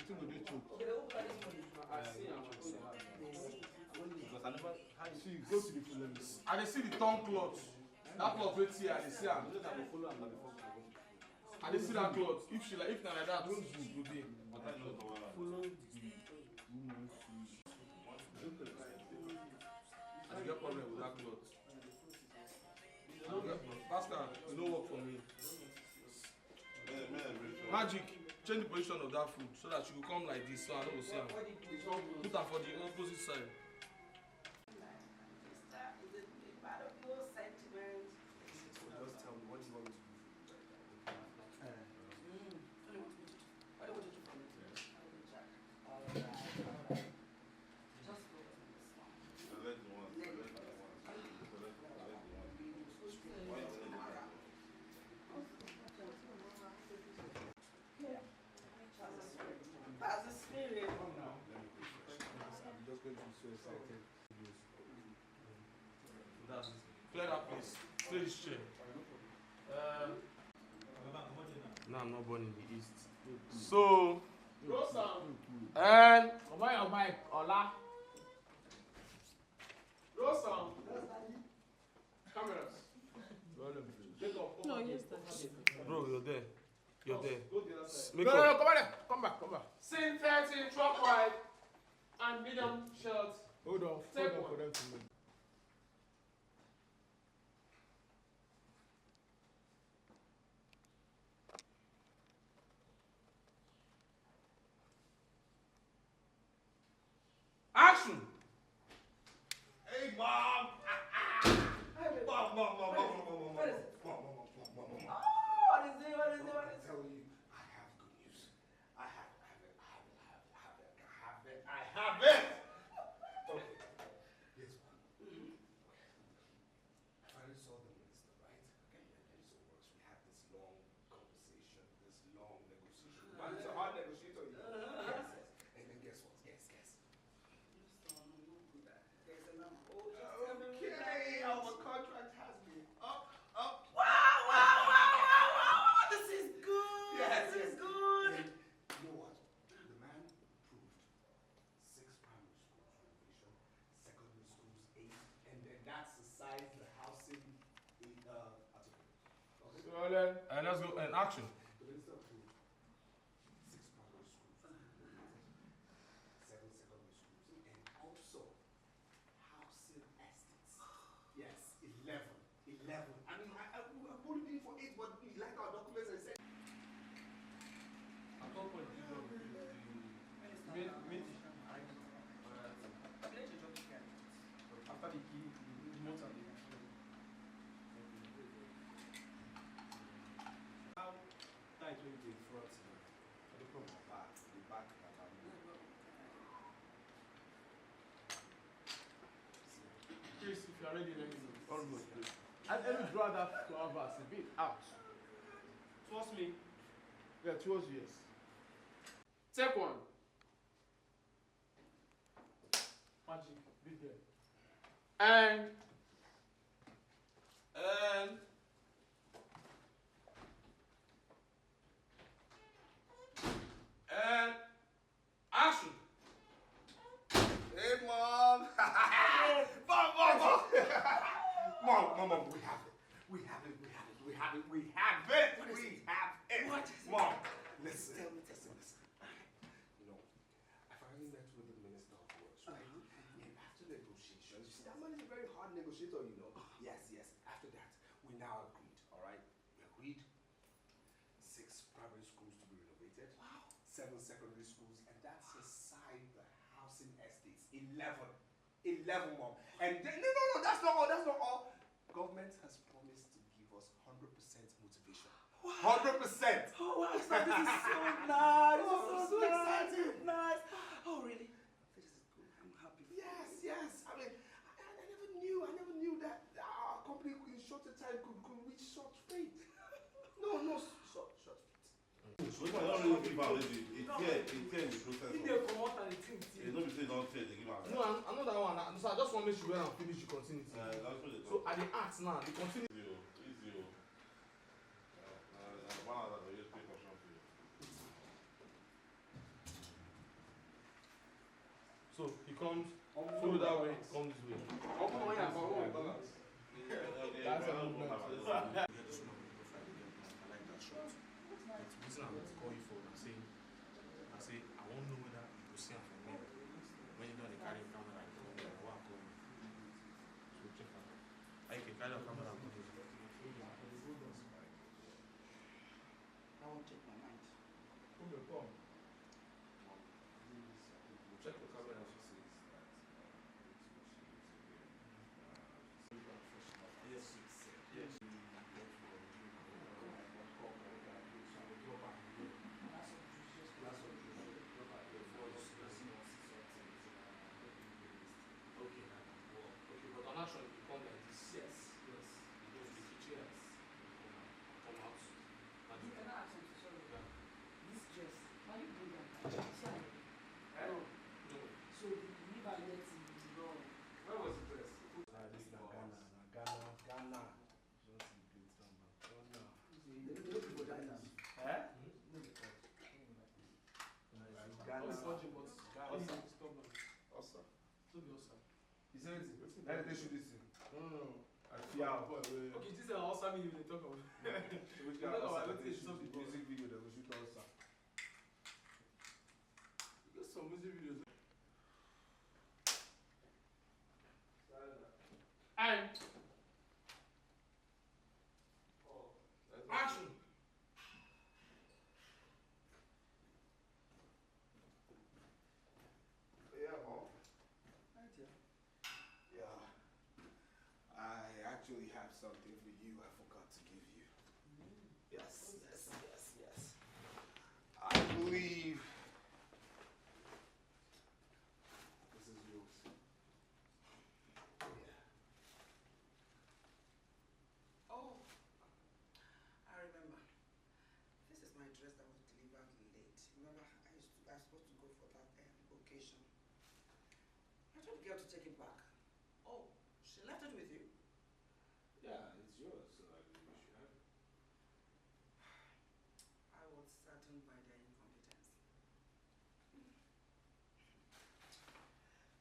thing will do choke. Okay, they won't carry this money. I see. Because I never. See, go to the full limit. I dey see the tongue cloth. That cloth right here, I dey see am. I dey see that cloth. If she like, if na like that, don't do go dey. Follow the woman fish. I get problem with that cloth. Pascal, it no work for me. Magic, change the position of that food so that she will come like this, so I don't see her. Put her for the opposite side. Just tell me, what do you want me to do? Clear that place. Clear this chair. No, I'm not born in the east. So, and Come on, your mic, Ola. roll some cameras. No, yes, Bro, you're there. You're there. No, Make no, up. come on there. Come back. Scene 30, truck wide and medium shot. Hold on. Take Hold on one. for them to move. Action! Hey, Mom! Mom! What is it? Mom. What is it? I tell you, I have good news. I have it. Okay. Guess what? I finally saw the minister, right? Okay, and so it works. We had this long conversation, this long negotiation. Man, it's a hard negotiator, you know. Yes. And then guess what? Guess. Okay, our contract has been up. Wow! This is good. Yes, This is yes. good. And you know what? The man approved 6 primary schools renovation, secondary schools 8, and then that's the size the housing article. Okay? And let's go. And action. The minister approved 6 primary schools, 7 secondary schools, and also housing estates. Yes, 11. I mean, I'm only paying for 8, but we like our documents and said. At what point did you know the after the key, the motor, How tight will be in front? I don't know about the back. Chris, if you are ready, let me know. Almost. And let me draw that canvas a bit out. Trust me. Yeah, towards yes. Take one. Magic, be there. And action. Hey, Mom! Mom, we have it. We have it. What is it? Mom, listen. You know, I finally met with the Minister of Works, right? And after negotiations, you see, that man is a very hard negotiator, you know. Yes. After that, we now agreed, all right? We agreed 6 primary schools to be renovated. Wow. 7 secondary schools, and that's aside the housing estates. 11, Mom. And then, no, that's not all. Government has promised to give us 100% motivation. 100%. Oh wow, this is so nice. Oh, so exciting. Nice. Oh really? This is good. I'm happy. Yes. I mean, I never knew that our company in shorter time could reach such fate. No, short fate. Which one don't really give out, is it? It's here in the process. If they come out and the team. They don't be saying don't tell, they give out. No, I know that one. So I just want to make sure when I finish the continuity. That's what they So at the act now, the continuity. Easy. One hour, they just pay caution for you. So he comes, follow that way, come this way. Oh, yeah, but what balance? That's a movement. I like that shot. But the reason I'm going to call you for and say, I won't know whether you will see him from me. When you don't carry a camera, I call you, I will call you. So check out. I can carry a camera and call you. I won't take my mind. Come. Check the camera. Yes. Yes. Okay, but on action you come like this. Yes. You go to the kitchen. Come out. You cannot ask him to sorry. Yeah. This dress, why you bring that? Sorry. No. So you leave and let him run. Where was the dress? This na Ghana. Just a great number. Ghana. Eh? Ghana. Osa. So be Osa. You say anything? Let me shoot this thing. No. I fear. Okay, this is also me they talk about. Which You kind know of what, Osa let's they say shoot some the people- music video they will shoot Osa. There's some music videos. And Action. Yeah, Mom. Right here. Yeah. I actually have something for you I forgot to give you. Yes. I believe this is yours. Yeah. Oh, I remember. This is my dress that was delivered late. Remember, I was supposed to go for that occasion. I told the girl to take it back. Oh, she left it with you? Yeah, it's yours, so I believe you should have it. I was saddened by their incompetence.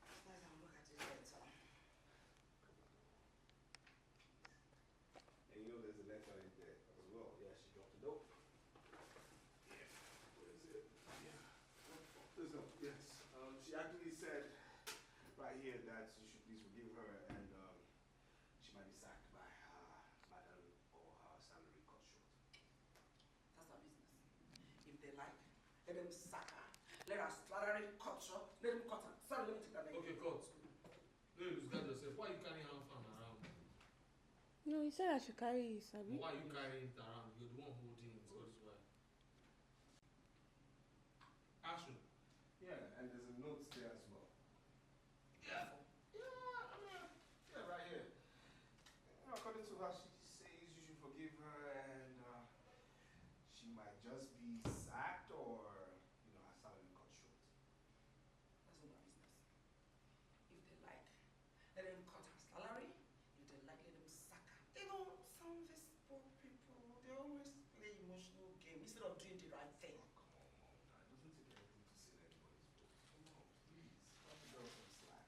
It's nice I'll look at it later. And you know there's a letter in there as well. Yeah, she dropped the note. Yeah. Where is it? Yeah. There's no, yes. She actually said right here that you should please forgive her and she might be sacked by her madam or her salary cut short. That's our business. If they like, let them sack her. Let her salary cut short. Let them cut her. Sorry, let me take that back. Okay, cut. No, you lose guard yourself. Why you carrying her fan around? No, he said I should carry his, abi? Why you carrying it around? You're the one holding it. That is why. Action. Yeah, and there's a note there as well. Yeah. Yeah, right here. According to her, she says you should forgive her and she might just be sacked or, her salary cut short. That's not my business. If they like, let them cut her salary. If they like, let them sack her. You know, some of these poor people, they always play emotional game instead of doing the right thing. Come on, Mom. It doesn't take anything to say that anybody's book. Come on, please. Cut the girl some slack.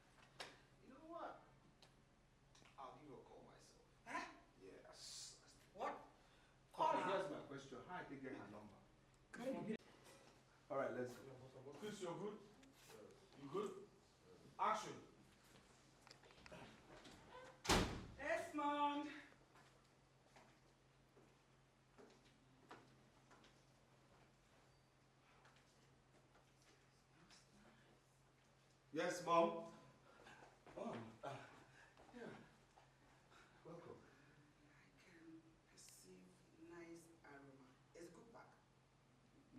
You know what? I'll give her a call myself. Huh? Yes. What? Call her. Here's my question. How did they get her number? All right, let's go. Chris, you're good? You good? Action. Esmond. Yes, Mom. Yeah. Welcome. I can perceive nice aroma. Is it cooked back?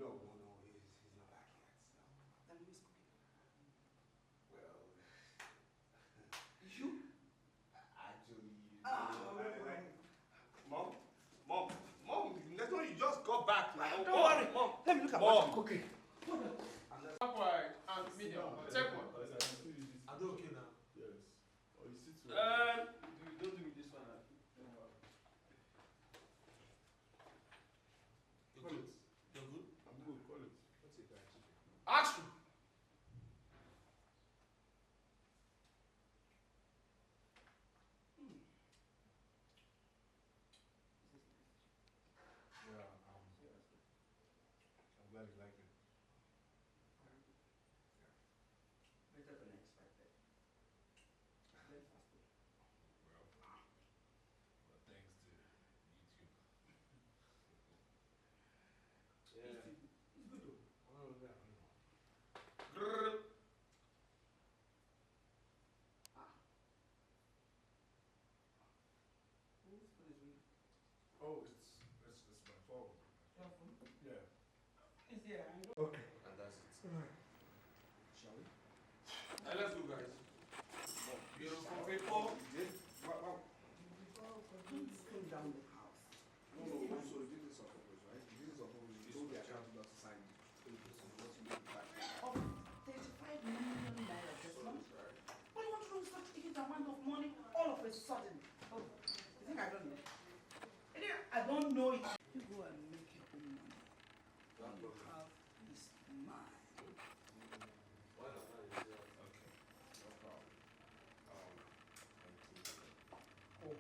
No, he's not back yet. No. Then who is cooking? Well, You? actually, Ah. Mom, that's when you just got back. Like, Don't worry. Mom. Let me look at Mom. what you're cooking. upright and medium. Check one. Are they okay now? Yes. Or you sit to Don't do me this one. You're good? You're good? I'm good, call it. What's it, guys? Action. glad you like it. Better than expected. Very fast. Well, thanks to YouTube. Yeah. It's good though. Oh, yeah, I know. Grrr. Whose phone is ringing? Oh, it's my phone. Your phone? Yeah. It's here. I know. Okay. And that's it. Shall we? Let's go, guys. Beautiful people. You did? Wow. Don't slow down the house. No, so you did this on purpose, right? You did this on purpose. You told the accountant not to sign it. So what you did back. Of 35 million naira this month. What do you want to do with such a huge amount of money all of a sudden? Oh, you think I don't know? I don't know it. You go and make your own money. All you have is mine. Why not? Okay. No problem. Thank you. Oh.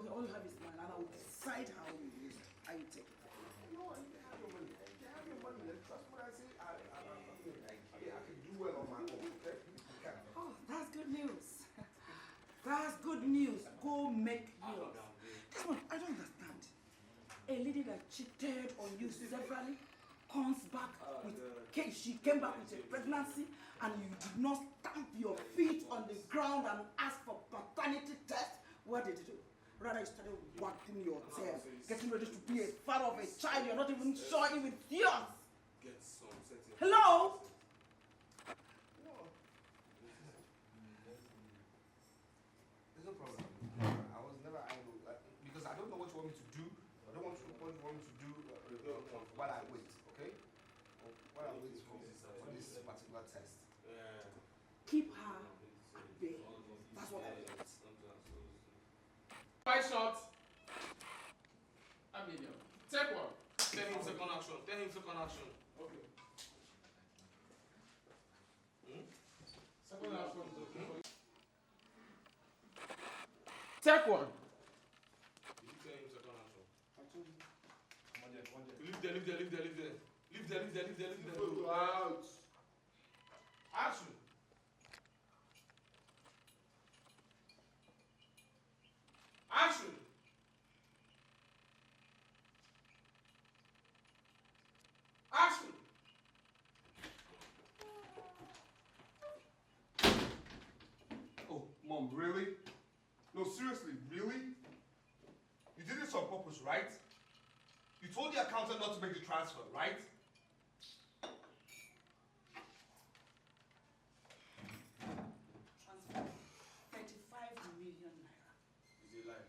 Okay, all you have is mine, and I will decide how you use it, how you take it. You know what? You can have your money. You can have your money. Trust what I say. I can do well on my own. Okay? You can. Oh, that's good news. That's good news. Go make yours. This one, I don't understand. A lady that cheated on you severally comes back with she came back with a pregnancy, and you did not stamp your feet on the ground and ask for paternity test. What did you do? Rather, you started wiping your tail, getting ready to be a father of a child you're not even sure if it's yours. Get some setting. Hello? There's no problem. I was never angry because I don't know what you want me to do. I don't want what you want me to do while I wait. Okay? While I wait for this particular test. Keep her at bay. That's what I want. Five shots. A medium. Take one. Tell him second action. Tell him second action. Okay. Second action is okay. Take one. Did you tell him second action? I told you. Leave there. Leave there. Go out. Action. Action. Action. Oh, Mom, really? No, seriously, really? You did this on purpose, right? You told the accountant not to make the transfer, right? Transfer 35 million naira. Is a lie.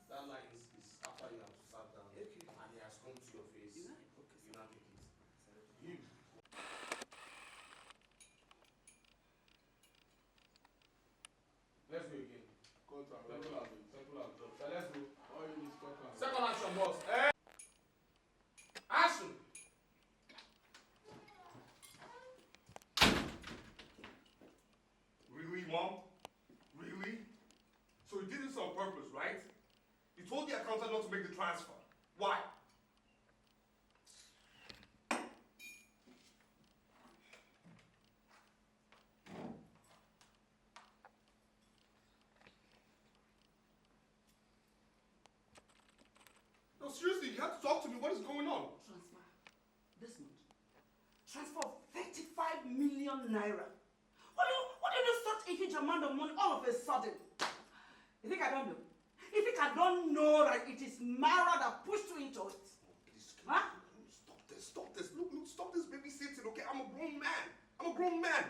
That line is after you have sat down Okay. and he has come to your face. You know, okay. You now take it. You. Let's go again. Temple has done. So let's go. All you need is contact. Second action, boss. Action. Really, Mom? Really? So you did this on purpose, right? You told the accountant not to make the transfer. Why? No, seriously, you have to talk to me. What is going on? Transfer this month. Transfer of 35 million naira. What do you do such a huge amount of money all of a sudden? You think I don't know? You think I don't know that it is Mara that pushed you into it? Please, Huh? Stop this. Look, stop this babysitting, okay? I'm a grown man.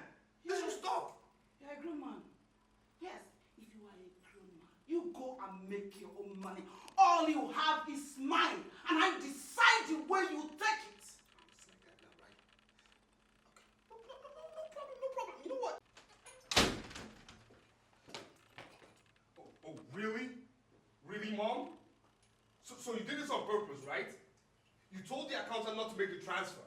You should stop. You're a grown man. Yes, if you are a grown man, you go and make your own money. All you have is mine, and I decide the way you take it. I'm saying that now, right? Okay. No problem. You know what? Oh, really? Really, Mom? So you did this on purpose, right? You told the accountant not to make the transfer.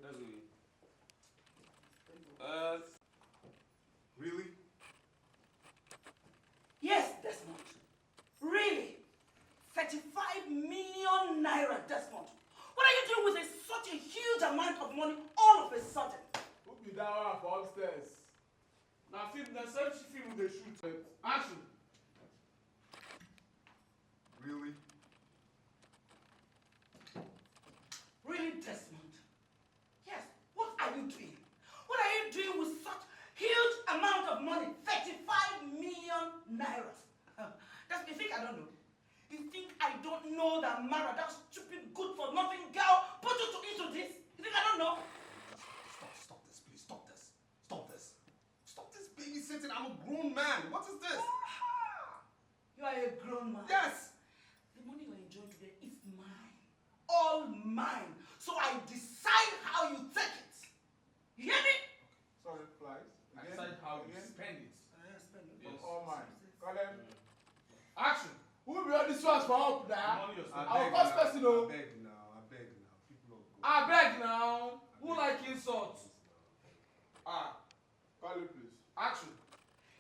let's go. Really? Yes, Desmond. Really? 35 million naira, Desmond. What are you doing with such a huge amount of money all of a sudden? Who be that one for upstairs? Now film, the same film they shoot. Action. Really? Really, Desmond? Yes. What are you doing? What are you doing with such huge amount of money? 35 million naira. That's, you think I don't know? You think I don't know that Mara, that stupid good-for-nothing girl, put you into this? You think I don't know? Stop this, please. Stop this. Stop this. Stop this babysitting. I'm a grown man. What is this? You are a grown man. Yes. The money you're enjoying today is mine. All mine. So I decide how you take it. You hear me? Sorry, flies. I decide how you spend it. Spend it. Yes. All mine. Call them. Action. Who will be all these ones for help now? Our first person, though. I beg now. People don't go. I beg now. Who like insults? Call it please. Action.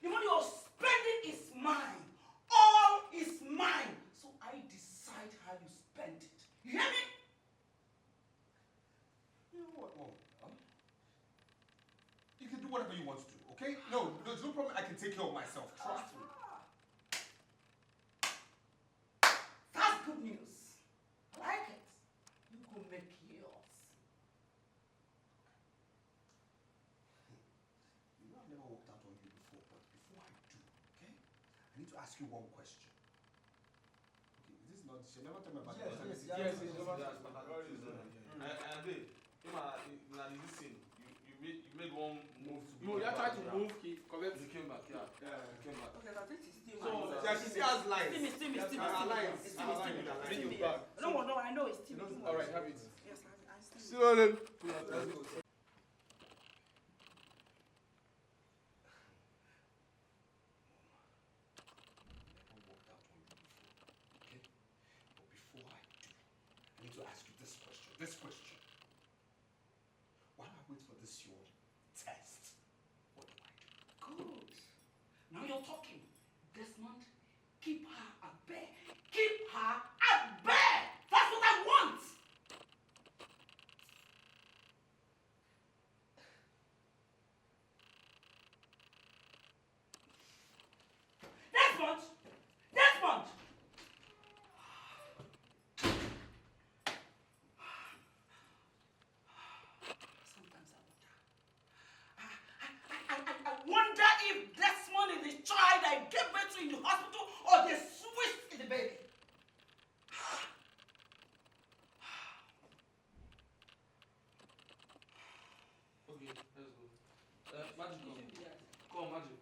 The money you're spending is mine. All is mine. So I decide how you spend it. You hear me? You know what, Mom? You can do whatever you want to do, okay? No, there's no problem. I can take care of myself. Trust me. That's good news. I like it. You go make yours. You know I've never walked out on you before, but before I do, okay? I need to ask you one question. Okay, this is not. She never tell me about Yes. You made one move to You tried to move, he correct. He came back, yeah. He came back. Okay, I think it's still So, mine. Yeah, she still has lines. Steamy. Alliance. It's steamy. Bring it back. No, I know it's steamy. All right, have it. Yes, I steamy. See you later. Let's go. Never walked out on you before, okay? But before I do, I need to ask you this question. While I wait for this your test, what do I do? Good. Now you're talking. Desmond, keep her at bay. Keep her at bay. That's what I want. Desmond! Desmond! Sometimes I wonder if Desmond is the child I gave birth to in the hospital or the Swiss in the baby. Okay, let's go. Magic, come on, Magic.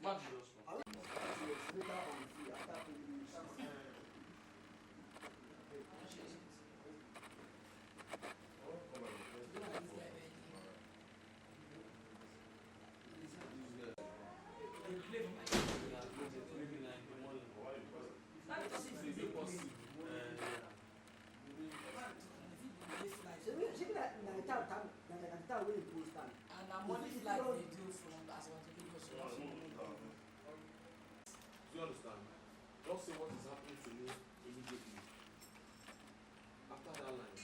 Magic, just come. And I'm money flight they do from as I want to do Do you understand? Don't say what is happening to me immediately. After that line,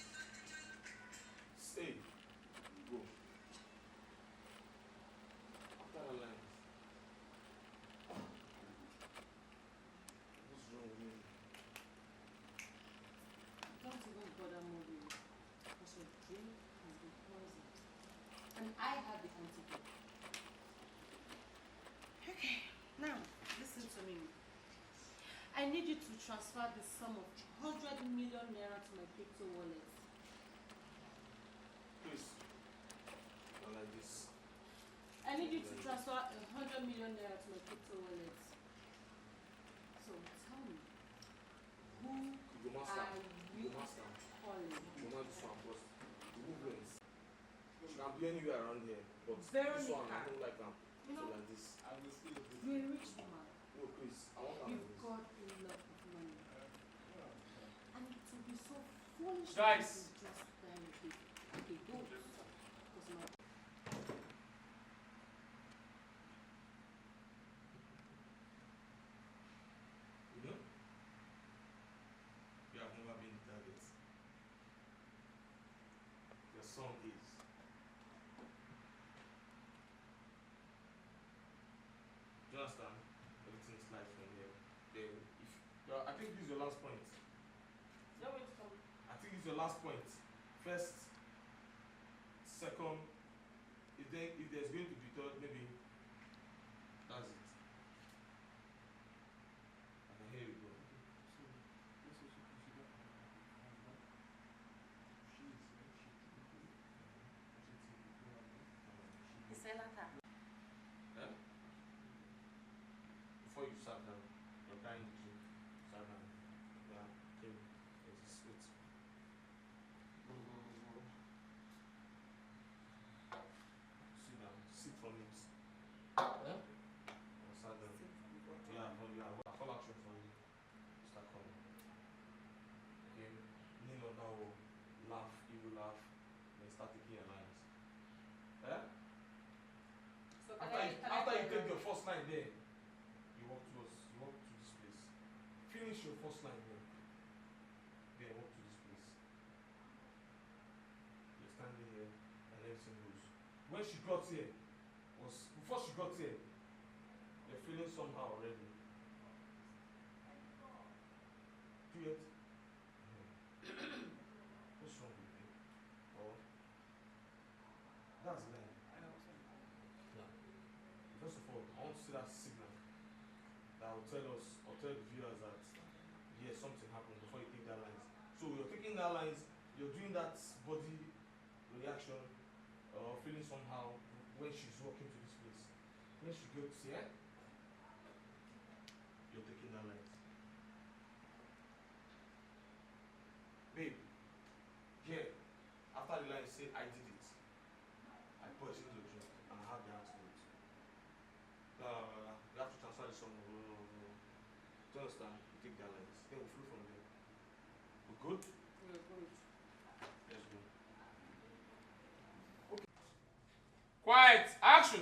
say, go. After that line, what's wrong with me? Don't even bother moving. Because your drink has been poisoned. And I have the antidote. Okay, now listen to me. I need you to transfer the sum of 100 million naira to my crypto wallet. Please, not like this. I need you to transfer 100 million naira to my crypto wallet. So tell me, who You go master. are You you go master. calling? You know this one, boss. The movements. She can be anywhere around here, but this Veronica. one I don't like them. You So know, like this. you're a rich woman. No, please. I want them like You've this. got a lot of money. And it will be so foolish Guys. to just buy a baby. son is. Do you understand? Everything slides from here. Then if I think this is your last point. No way to come. I think it's your last point. First, second, if there's going to be third, maybe that's it. And here we go. Eh? Before you sat down, you're trying to sat down. Yeah, okay. It's sweet. Sit down. Sit from it. Yeah? Sat down. Yeah, I'll call action for you. Start calling. Okay. Kneel on that wall. Laugh. You will laugh. Then start taking your lines. Eh? So After you take your first line there, you walk to this place. Finish your first line there. Then walk to this place. You're standing here and everything goes. When she got here, before she got here, you're feeling somehow already. Do you get? What's wrong with you? Or that's line. Yeah. First of all, I want to see that signal that will tell us or tell the viewers that yes, something happened before you take that lines. So you're taking that lines, you're doing that body reaction or feeling somehow when she's walking to this place. When she gets here, you're taking that lines. Babe, here, after the line say I did it, I put it into the drink and I have the answer to it. You have to transfer the song. Do you understand? You take that lines. Then we'll flow from there. We're good? We're good. Let's go. Quiet. Action.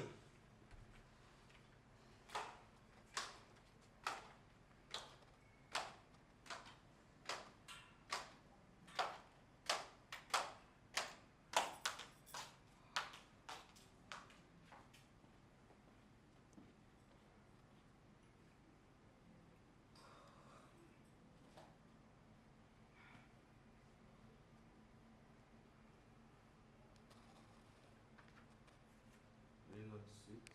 Really not sweet.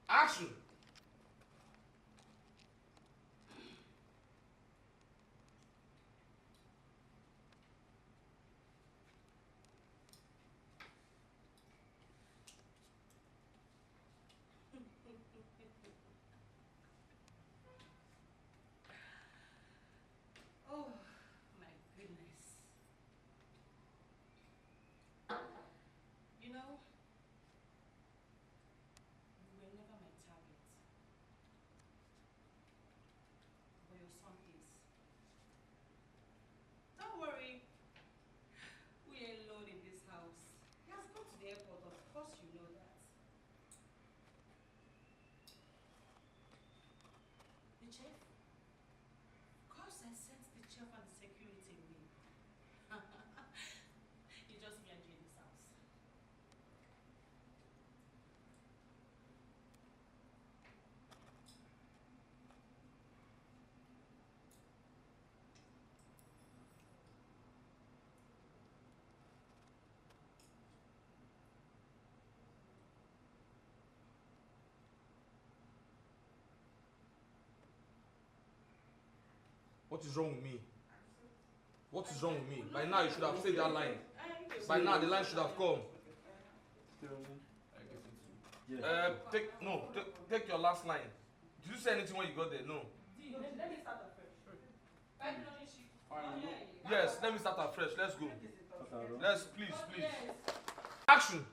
Action. Oh my goodness. You know, you were never my target. But your son is. Don't worry. We ain't alone in this house. He has gone to the airport, of course you know that. The chef? Of course I sent the chef and the security away. You just me and you in this house. What is wrong with me? What is wrong with me? By now you should have said that line. By now the line should have come. Take your last line. Did you say anything when you got there? No. Let me start afresh. Yes, let me start afresh. Let's go. Let's please. Yes. Action.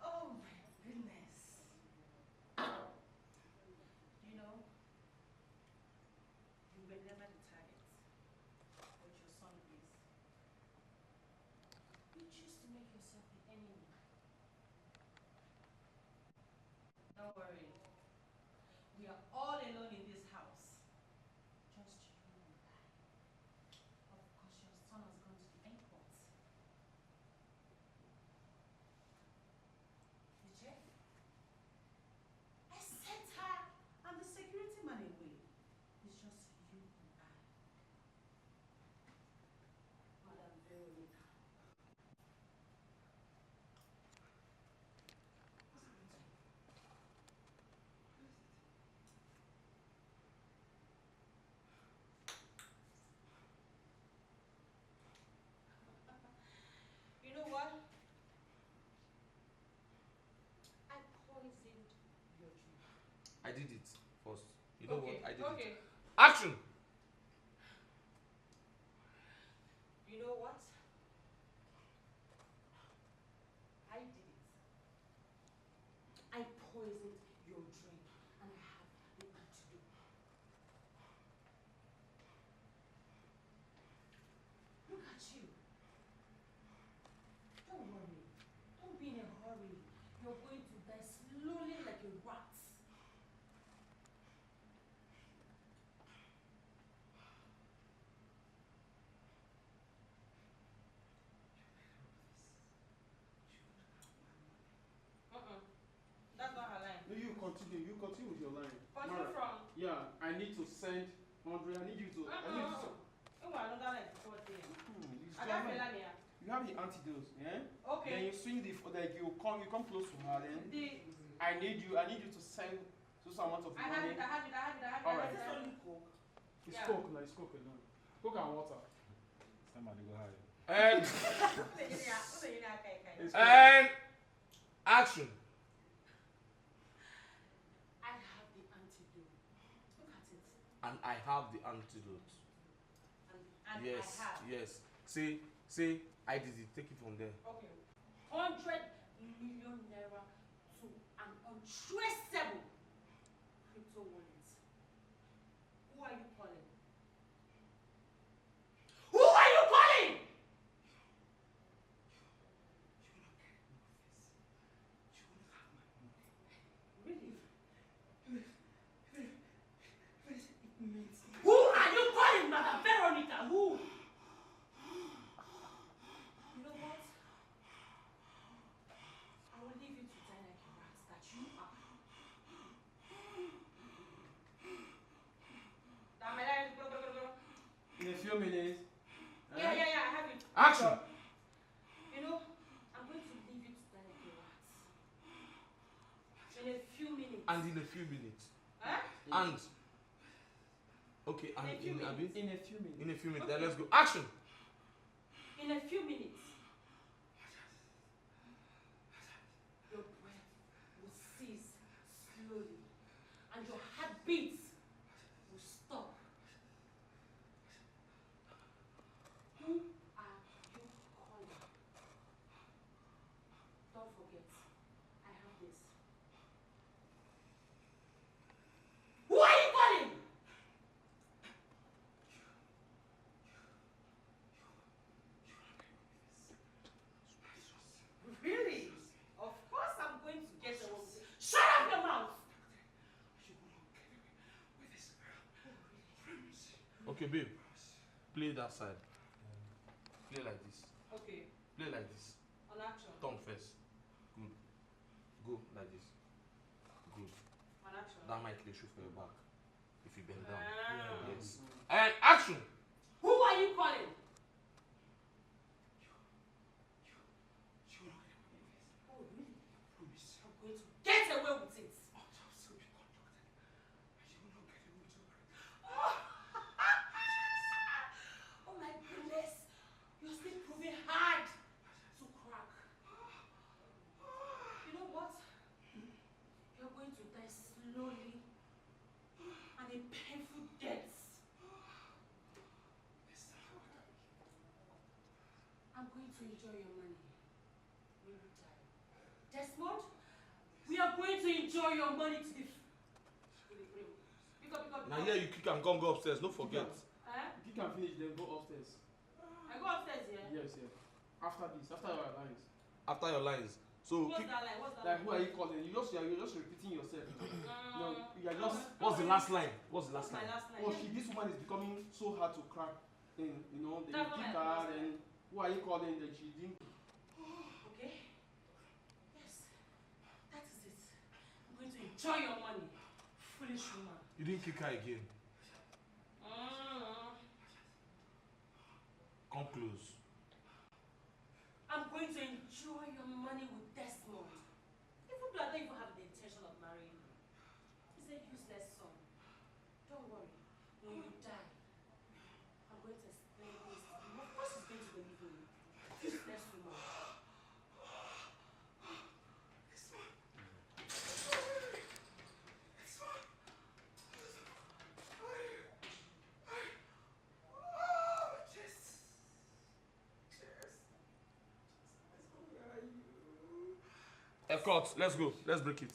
Oh my goodness. You know, you were never the target, but your son is. Don't worry. We are all alone in this house. Just you and I. Of course, your son has gone to the airport. Did you? I sent her and the security man away. It's just you and I. Madam Veronica. You know what? I poisoned your drink. I did it first. You know Okay, what? I did okay. it. Action! You know what? I did it. I poisoned your drink and I have the antidote. Look at you. Don't worry. Don't be in a hurry. You're going to die slowly like a rat. That's not her line. No, you continue. You continue with your line. Continue Mara, from. yeah, I need to send 100. I need you to. I need you to. Oh, another line before there. It's I your got line. Melania. You have the antidote, yeah? Okay. Then you swing the like you come close to her. Then The I need you to send some amount of I have money. it. I have it. I have it. I have it. Alright. Is this only Coke? It's Yeah. Coke, like it's Coke alone. Coke and water. Somebody go higher. And It's Coke. and action! I have the antidote. Look at it. And I have the antidote. And Yes, I have. yes. Say, I did it. Take it from there. Okay. 100 million naira to an untraceable crypto wallet. Who are you calling? Who are you calling? Really? Who are you calling, Madam Veronica? Who? You know what? I will leave you to die like a rat that you are. In a few minutes. Yeah, I have it. Action! You know, I'm going to leave you to die like a rat. In a few minutes. And in a few minutes. Huh? And okay, and In a few in minutes. In a few minutes. in a few minutes. Okay. Then let's go. Action! In a few minutes. Your breath will cease slowly. And your heartbeats will stop. Who are you calling? Don't forget, I have this. Who are you calling? Really? Of course I'm going to get a woman. Shut up your mouth! Okay, babe. Play that side. Play like this. Okay, Play like this. on action. Turn first. Good. Go like this. Good. On action. That might lay shoe for your back. If you bend down. Ah. Yes. And action! Who are you calling? Oh, really? I'm going to get away with it. Oh my goodness. You're still proving hard to crack. You know what? You're going to die slowly and a painful death. I'm going to enjoy your money when you die. Desmond, we are going to enjoy your money to the Now here you kick and go upstairs. Don't forget. If you can finish, then go upstairs. I go upstairs, yeah? Yes, yeah. After this, after our lines. After your lines. So What's that like? What's that Like, like? who are you calling? You're just repeating yourself. No, you are just. what's the last line? What's the last What's my line? last line? Oh, this woman is becoming so hard to crack. In, you know, they That's kick not my her, and who are you calling that she didn't? Okay. Yes. That is it. I'm going to enjoy your money. Foolish woman. You didn't kick her again. Come close. I'm going to enjoy your money with Desmond. Even though I don't even have the intention of marrying him. He's a useless son. Don't worry. When you die, I'm going to explain this to him. Of course he's going to believe me. Useless woman. Cut. Let's go. Let's break it.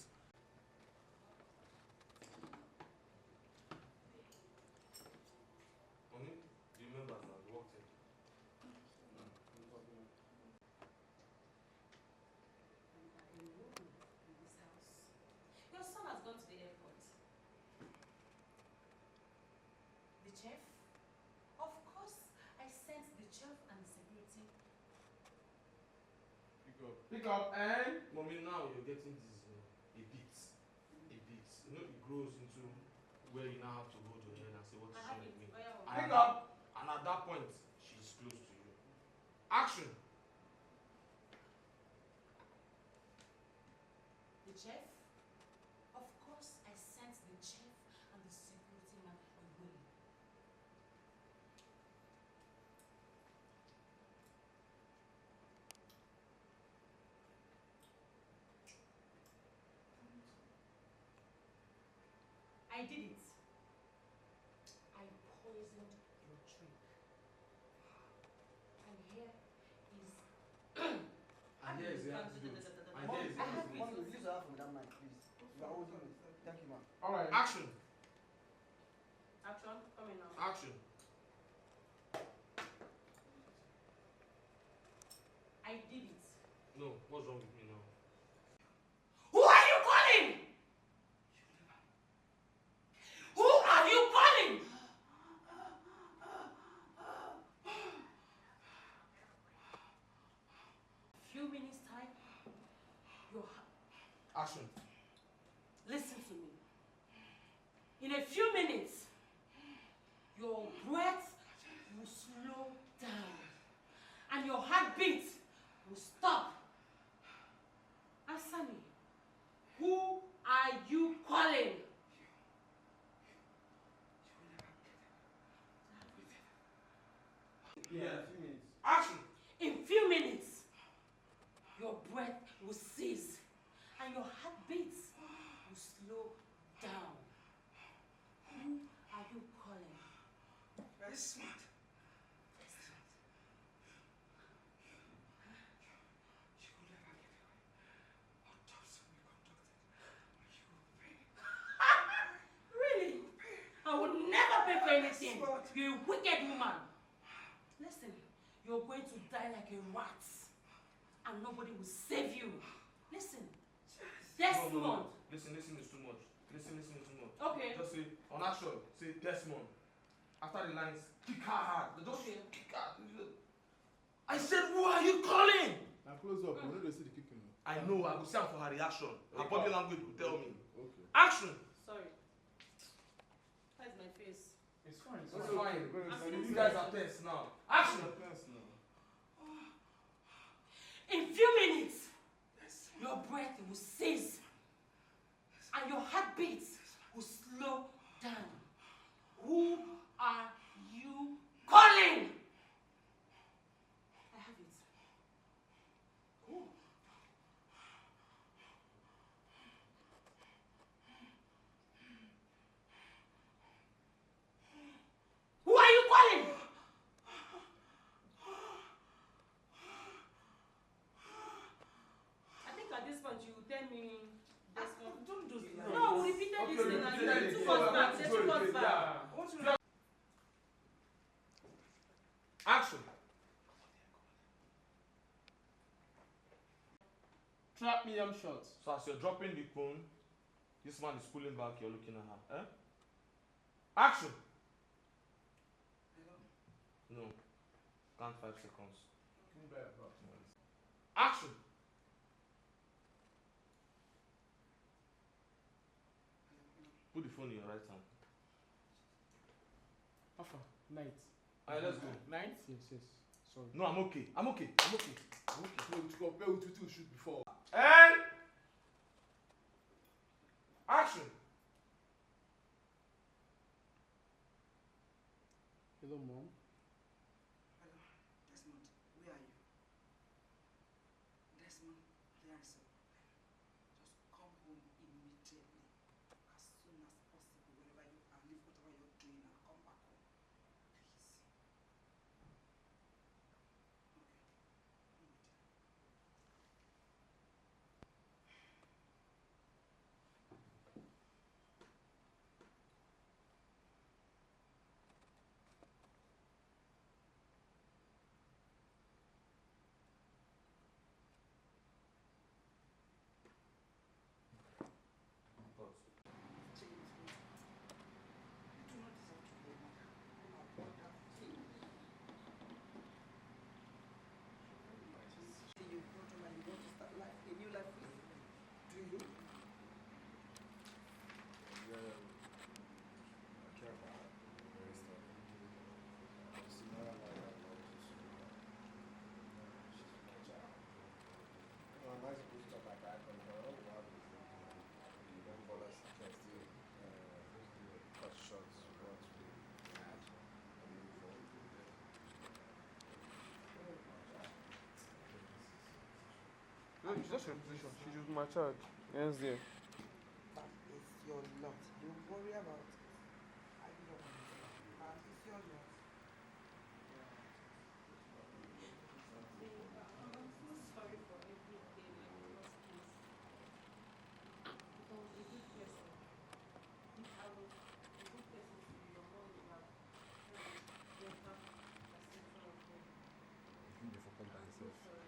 Remember that we walked in. Your son has gone to the airport. The chef? Of course, I sent the chef and the security. Pick up and. Mommy, now you're getting this a bit. You know, it grows into where you now have to hold your head and say, what is I have she it. with me? Oh, yeah, And Pick up. And at that point, she's close to you. Action! The chef? Of course, I sent the chef and the security man away. I did it. I poisoned your drink. And here is. And here is the antidote. And here is the I have antidote. it. Use her from that mic, please. You are holding it. Thank you, ma'am. All right. Action! Action, come in now. Action! I did it. No, what's wrong with me now? Who are you calling? Who are you calling? Few minutes time, Action! listen to me. In a few minutes, your breath will slow down and your heartbeat will stop. Answer me. Who are you calling? Yeah, 2 minutes. Action! In few minutes, your breath will cease and your heartbeat will slow down. Who are you calling? Very smart. You will never get away. Autopsy will be conducted. You will pay. Really? I will never pay for anything. Smart. You're a wicked woman. Listen, you're going to die like a rat and nobody will save you. Listen, Desmond. No. Listen is too much. Listen is too much. Okay. Just say, on action, say Desmond. After the lines, kick her hard. Just Okay. kick her. I said, who are you calling? Now close up. We need to see the kicking. I know, I will say for her reaction. Her body language will tell me. Okay. Action! Sorry. That's my face. It's fine. It's fine. I'm You guys are tense now. Action! In few minutes, your breath will cease and your heartbeat will slow down. Who are you calling? I have it. Who? Who are you calling? I think at this point you will tell me. Don't do that. No, repeated medium shot. So as you're dropping the phone, this man is pulling back, you're looking at her. Eh? Action! Hello? No. Count 5 seconds. Bro. Action! Put the phone in your right hand. Alpha, night. Alright, let's go. Night? Yes, yes. Sorry. No, I'm okay. I'm okay. I'm okay. I'm okay. No, to compare with you shoot before. And action! Hello, mom. Hello, Desmond, where are you? Desmond, there is a problem. Just come home immediately, as soon as possible, wherever you are, leave whatever you're doing and come back home, please. Okay, immediately. No, it's just your position. She just my charge. Yes, there. That is your lot. Don't worry about it. I don't want to. That is your lot. I'm so sorry for everything I lost this. Because a good person, if I was a good person to be your mom, you have your back as in front of me. They forgot by I'm so himself. sorry.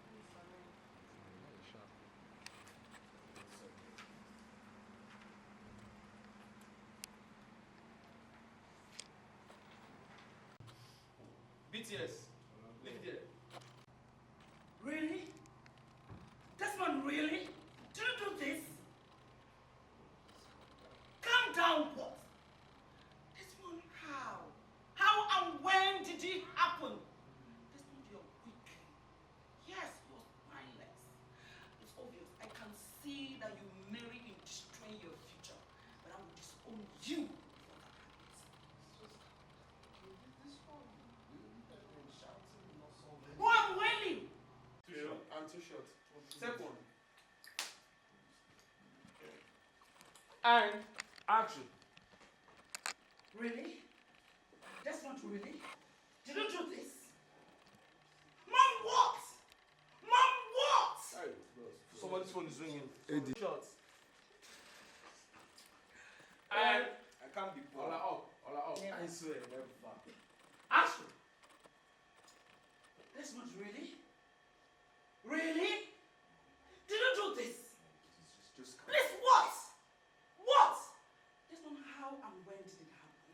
Please allow me. Sharp. BTS. Live there. Really? Desmond, really? Did you do this? Calm down, what? Desmond, how? How and when did it happen? Desmond, you're weak. Yes, you're spineless. It's obvious. I can see that you marry in destroying your future. But I will disown you before that happens. Who am wailing? I'm too short. Second. And Action! Really? Desmond, really? Did you do this? Mom, what? Mom, what? Somebody's phone is ringing. Eddie. Shots. and I can't be poor. all up. I swear. Action. Desmond, really? Really? Did you do this? Just Please, what? What? Desmond, how and when did it happen?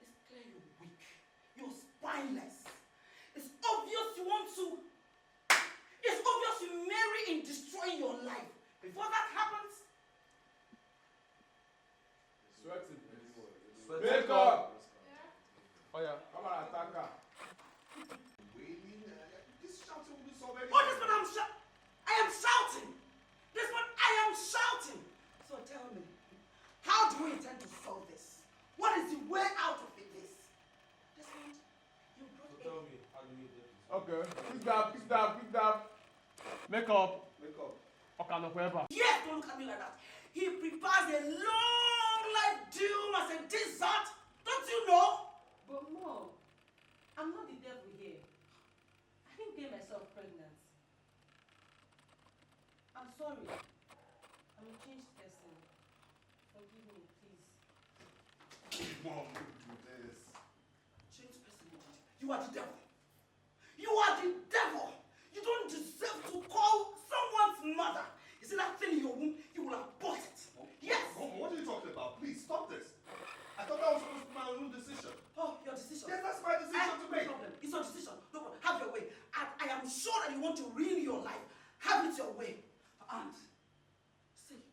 It's clear you're weak. You're spineless. It's obvious you want to. It's obvious you marry and destroy your life. Before that happens, Sweating. Sweat. Make up. Oh yeah. Come on, attack her. This shouting will solve anything. oh, Desmond, I am shouting. Desmond, I am shouting. So tell me, how do we intend to solve this? What is the way out of it? This? Desmond, you brought So tell me, how do you get this? Okay. Pick that. Make up. Okay, no forever. Yes, don't look at me like that. He prepares a long life deal as a dessert. Don't you know? But Mom, I'm not the devil here. I didn't get myself pregnant. I'm sorry. I'm a changed person. Forgive me, please. Mom, don't do this. Change person indeed. You are the devil. You are the devil. You don't deserve to call someone's mother. You see that thing in your womb? You will abort it. Yes. Mom, what are you talking about? Please stop this. I thought that was supposed to be my own decision. Oh, your decision. Yes, that's my decision to make. No problem. It's your decision. No problem. Have your way. And I am sure that you want to ruin your life. Have it your way. And see,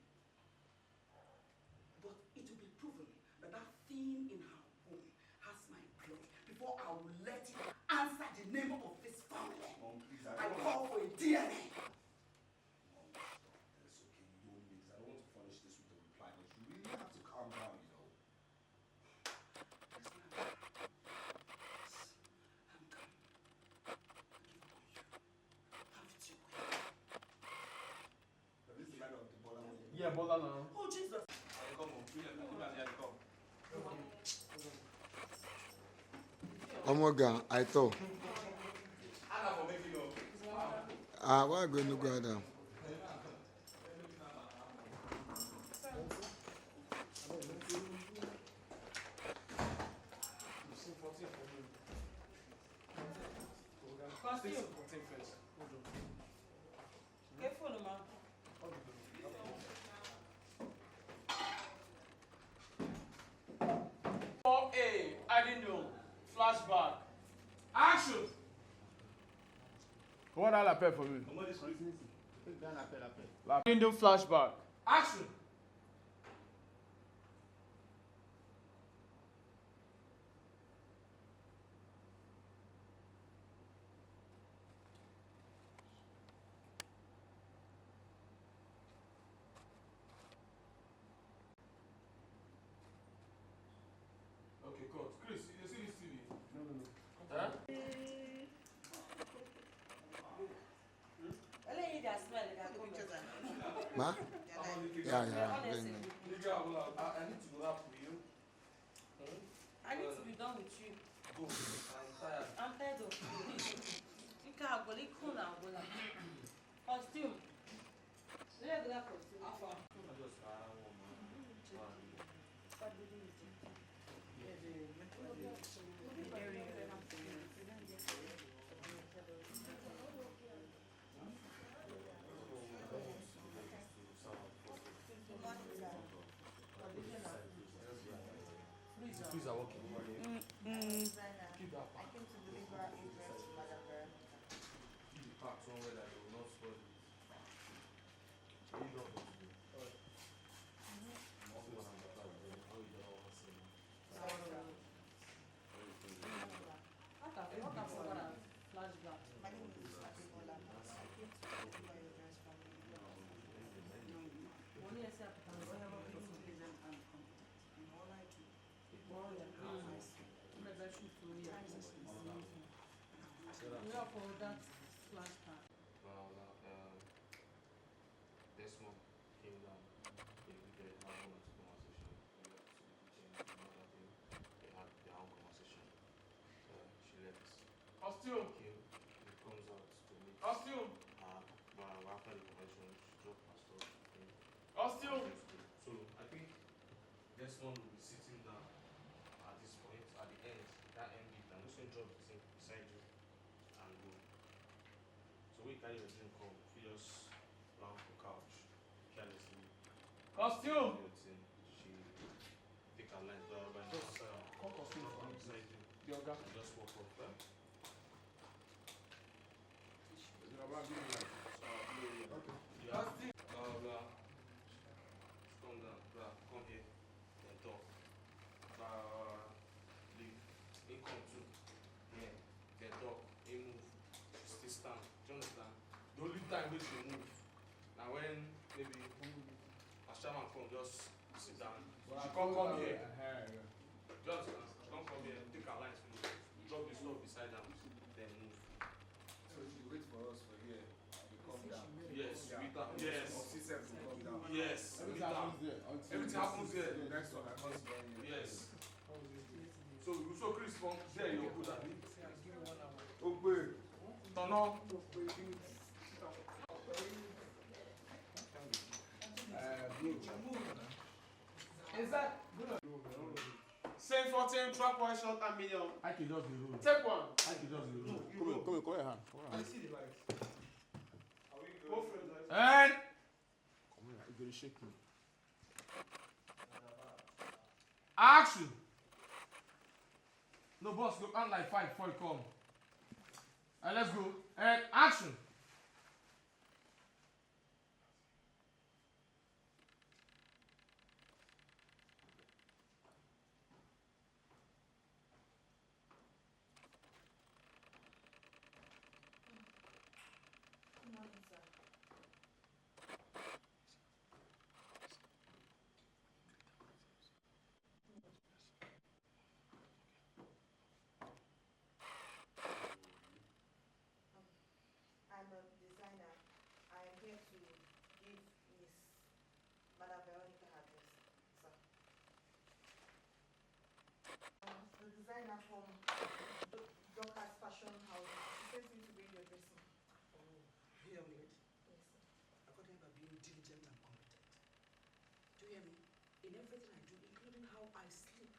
but it will be proven that that thing in her womb has my blood before I will let you answer the name of this family. Mom, please, I call for a DNA. Mom, it's okay. You don't need this. I don't want to furnish this with a reply, but you really have to calm down, you know. I'm calm. Have it your way. This is the matter of the bother. Yeah, bother now. Oh, Jesus. Come on, please, come. Omoga, I thought. Anna for making up. We're going to go down. Costume. Get phone, ma. 4A, I didn't know. Flashback. Action! What are appel for me? I didn't do flashback. Action! Okay, cut. Chris, you see this TV? No. Huh? Ma? Yeah. Honestly. I need to rap for you. I need to be done with you. Go. I'm tired. I'm tired of you. Costume. Let me costume. Please are working. Keep that I came to deliver a dress to Madam Vera. Keep the pack somewhere that will not spoil it. What you got for today? Also, when I'm back, then how you don't want to see me. What can forward as flashback? My name is Adebola. I came to deliver your dress from you. Only I say I put on the yeah, for that flashback. Well, Desmond came down. They did have one or two conversation. We had to change another thing. They had their own conversation. She left. Costume. Came. It comes out to meet. Costume. But after the conversation, she dropped her stuff. Costume. So I think Desmond will be sitting down at this point, at the end, that end bit. I'm just going to drop the thing beside you and go. So we carry your drink home, you just lie on the couch, carelessly. Costume. She take her line, blah, blah, blah. Call costume for me. Beside you. The Oga. And just walk up there. Yeah. Blah, blah. Come down, blah, come here. Then talk. Blah, leave. He come too. Yeah. Then talk. He move. Still stand. Do you understand? The only time which you move. Now when maybe a shaman come, just sit down. She come here. Just come here. Take her lines, please. Drop the stuff beside her. Then move. So she wait for us for here. We come down. Yes, with her. Yes. Or system to come down. Yes. With her. Everything happens there. The next one I must go in. Yes. So Chris from there you're good at it. Okay. Turn on. Is that good? Same 14, trap one shot and million. I can just be rude. Take one. I can just be rude. Come here, hand. I see the lights. you're shaking. Action! No, boss, go out like 5 before you come. And let's go. And action! Good morning, sir. I'm a designer. I am here to give Miss Madam Veronica her dress, sir. The designer from Dorcas Fashion House. She sent me to bring your dressing. Young lady, Yes, sir. I got here by being diligent and competent. Do you hear me? In everything I do, including how I sleep,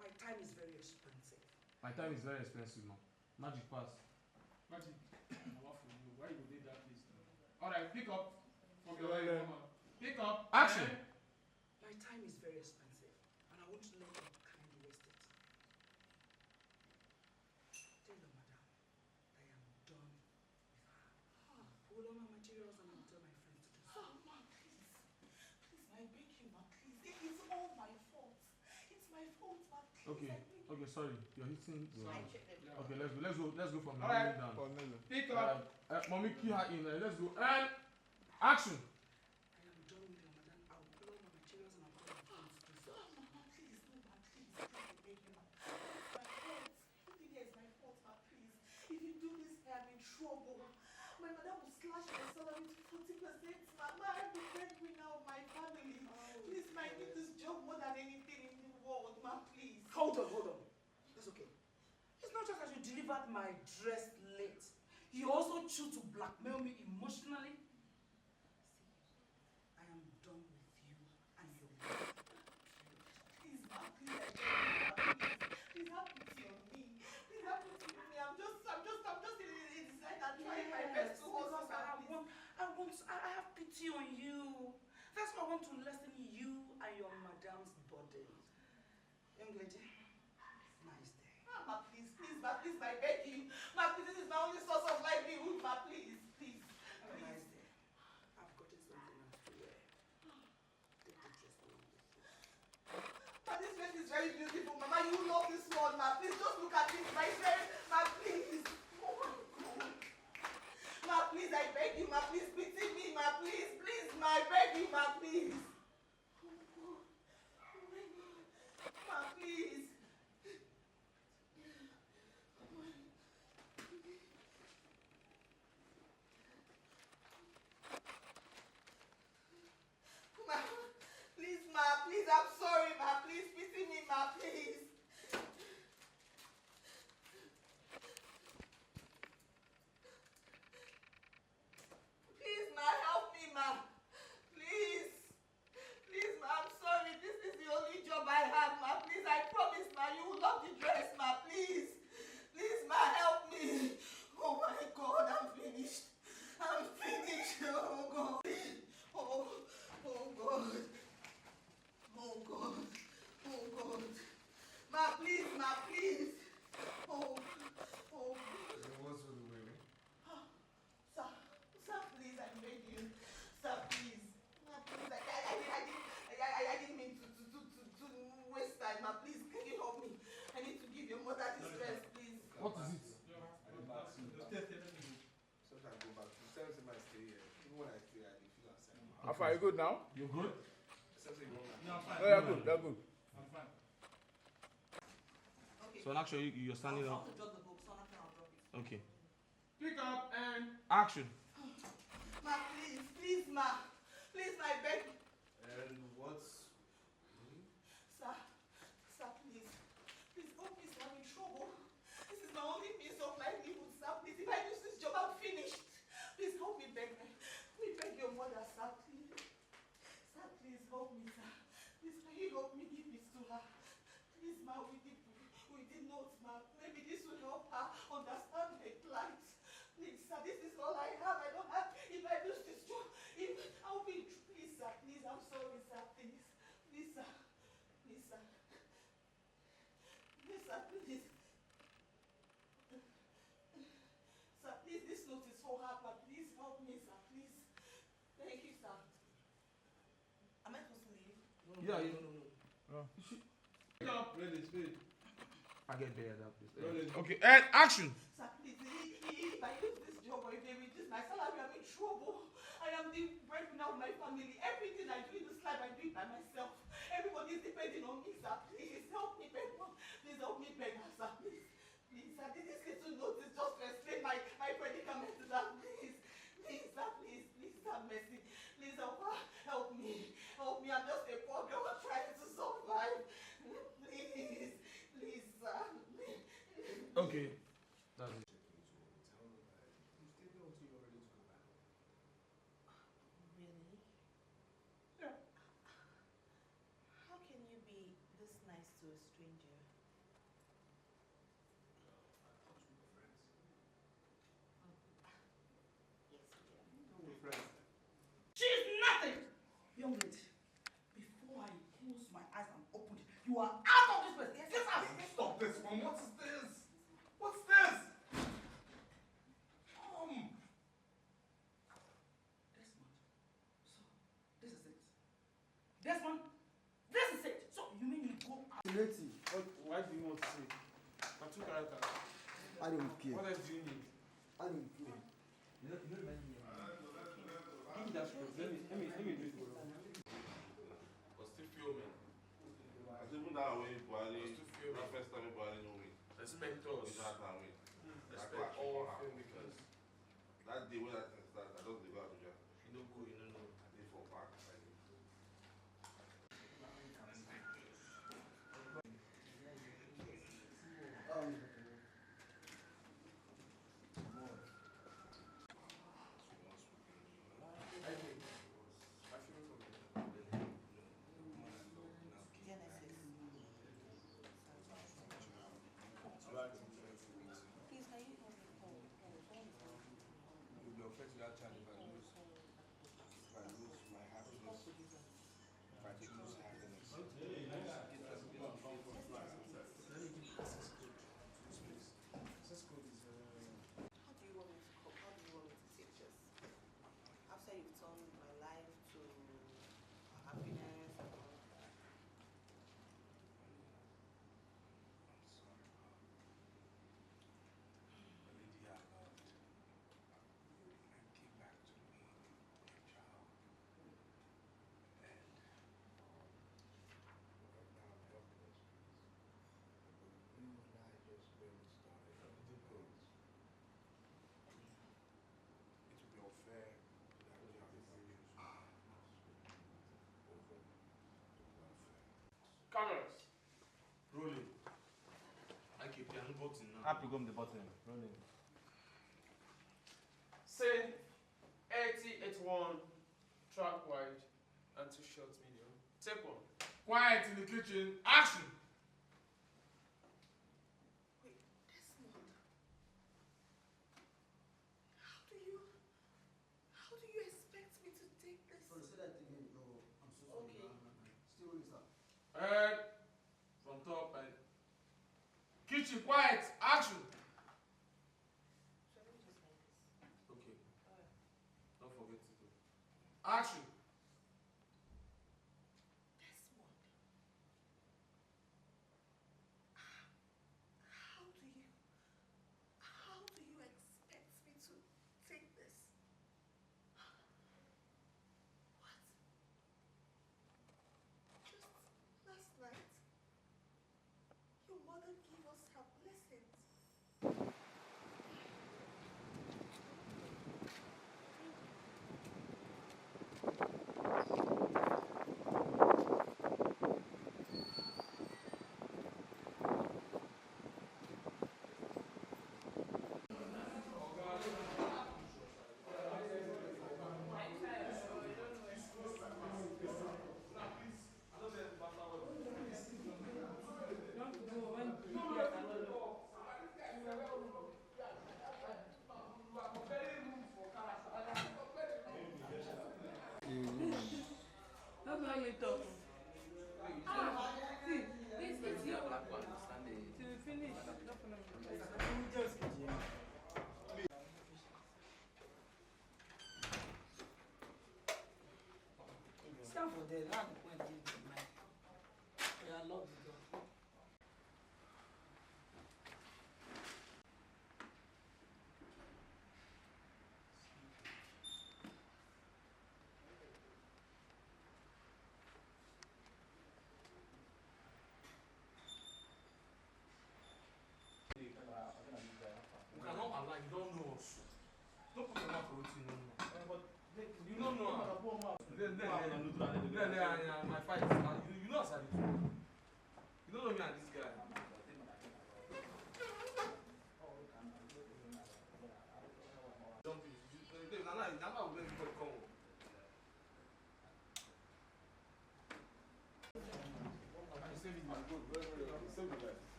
my time is very expensive. My time is very expensive, man. Magic pass. Magic, I'm off for you. Why you did that place? Alright, pick up. From your Yeah. come on. Pick up. Action! My time is very expensive, and I won't let you kindly waste it. Tell your madam that I am done with her. Hold on my materials and I'll tell my friends to do so. Ma, please. Please, I beg you, ma, please. It's all my fault. It's my fault, ma, please. Okay, I beg you. okay, sorry. You're hitting your... I checked them. Yeah. Okay, let's go from the Alright. beginning down. Pick up. Mommy, key her in. Let's go. And action! I am done with your madam. I'll pull out my materials and I'll tell my friends to do so. Ma, please, no, ma, please. Please, I beg you, ma. It's my fault. Everything here is my fault, ma, please. If you do this, I am in trouble. My madam will slash my salary to 40%. Mama, I'm the breadwinner of my family. Please, ma, I need this job more than anything in the world, ma, please. Hold on. That's okay. It's not just that you delivered my dress late. You also choose to blackmail me emotionally. See, I am done with you and your wife. Please, ma, please, I beg you, ma, please. Please have pity on me. Please have pity on me. I'm just a designer trying my best to hold on, I have pity on you. That's why I want to lessen you and your madam's burden. Young lady, nice day. Ma, please, ma, I beg you. Ma, please, this is my only source of livelihood, ma, please. Have a nice day. I've gotten something else to wear. Take the dress along with you. Ma, this dress is very beautiful, Mama. You love this one, ma. Please, just look at this. My friend, ma, please. Oh my God. Ma, please, I beg you, ma, please, pity me, ma, please, ma, I beg you, ma, please. Oh God. Oh my God. Ma, please. Ma, please, I'm sorry, ma, please, pity me, ma, please. Please, ma, help me, ma. Please, ma, I'm sorry, this is the only job I have, ma, please, I promise, ma, you will love the dress, ma, please. Please, ma, help me. Oh my God, I'm finished. Oh God. Oh God. Oh God. Ma, please. Oh God. What's with the way? Sir, please, I beg you. Sir, please. Ma, please, I didn't mean to waste time. Ma, please, can you help me? I need to give your mother this dress, please. What is it? Sometimes I go back. Sometimes I might stay here. Even when I stay, I feel outside. How far? You good now? You good? Sometimes you won't. No, I'm fine. Oh, you're good. You're good. I'm fine. Okay. So actually, you're standing I'll up. drop the book, so after I'll drop it. Okay. Pick up and Action. Ma, please, ma. Please, ma, I beg. And what's... Sir, please. Please help me, sir, I'm in trouble. This is my only means of livelihood, sir. Please, if I lose this job, I'm finished. Please help me beg. We beg your mother, sir, please. Sir, please help me, sir. Please, can you help me give this to her? Please, ma, we did notes, ma. Maybe this will help her understand her plight. Please, sir, this is all I have. I don't have. If I lose this job, I'll be in sir, please. Sir, please, this note is for her, but please help me, sir, please. Thank you, sir. Am I supposed to leave? Yeah, you. Oh. Pick up. Ready, speed. I get there that place. Rolling. Okay, and action. Sir, please, if I lose this job or if they reduce my salary, I'm in trouble. I am the breadwinner of my family. Everything I do in this life, I do it by myself. Everybody is depending on me, sir. Please help me beg her. Please help me beg her, sir. Please. Please, sir. This little note is just to explain my predicament, sir. Please. Please, sir. Please. Please, have mercy. Please help her. Help me. Help me. I'm just a poor girl trying to survive. Please. Please, sir. Okay. That's it. Really? Yeah. How can you be this nice to a stranger? She's nothing! Young lady, before I close my eyes and open it, you are out of this place. Get out! Stop this one. What is this? What's this? Desmond, this is it. So you mean you go out? Lady, why do you want to say? My two characters. I don't care. What else do you need? I don't care. You know the man here. Give me that script. Let me do it for you. But still filming. Even that way, Buhari, Still filming. that first time Buhari no win. Respect us. It's not that way. Respect all filmmakers. That day when that thing started, I just dey go Abuja. You know go, you know. I dey for back. Please, can you help me call? You'll be afraid to that child if I lose my happiness, if I choose happiness. How do you want me to cope? How do you want me to take this? After you've turned my life to happiness and all. Cameras. Rolling. I keep the button now. Happy go the button. Rolling. Scene 8081, track wide and 2 shots medium. Take 1. Quiet in the kitchen. Action. Wait, Desmond. How do you expect me to take this? Say that again. No, I'm so sorry. Okay. Still rolling, sir. And from top and kitchen quiet. Action. Shall we just like this? Okay. Alright. Don't forget to do. Action. Desmond. How do you expect me to take this? What? Just last night, your mother gave us her blessings. See, it's your black one. Stand there. for there. That's the point they do, man. Yeah, I love the girl. You cannot allow, you don't know us. Don't put your mouth for routine no more. You don't know. Then my fight. You know us at it. You don't know me and this guy. Don't be. Now we let everybody come.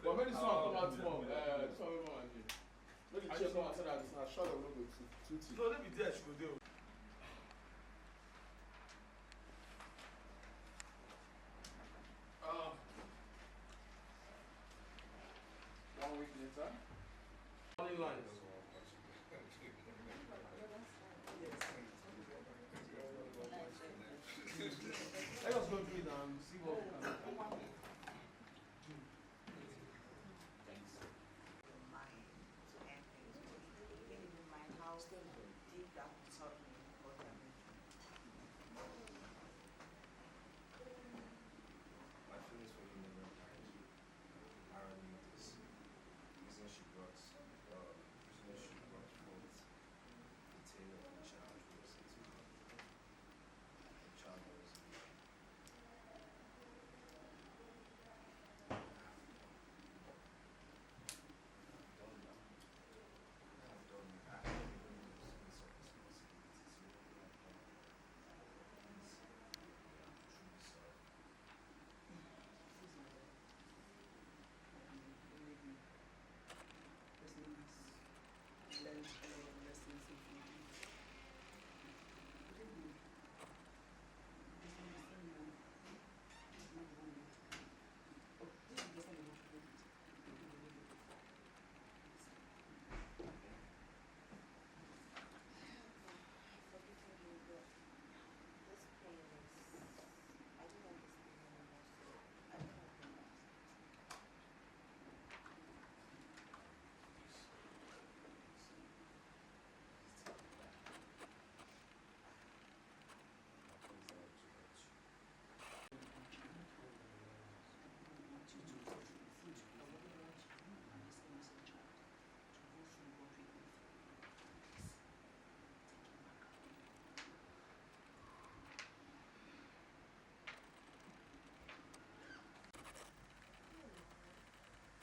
But when this one come out tomorrow, this one will come again. When the chair come out, so that it's not short of no go too thick. So let me there, she go there. One week later. Only lines. Let us go do it and see what we can do. My feelings for you never died. Aaron knew this. The reason she brought forth the tale of the child was into her. The child was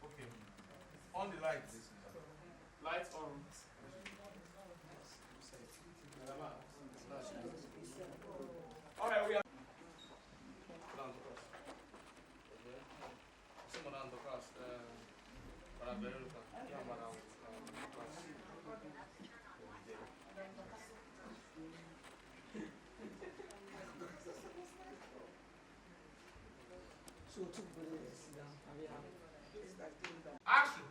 Okay. On the lights. Lights on. Alright, we are. Down the cross. Some down the cross. Para ver o que é amarelo. So two people there sit down and we have this like doing that. Action.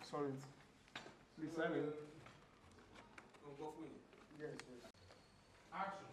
Sorry. Please sign it. Go for it. Yes. Action.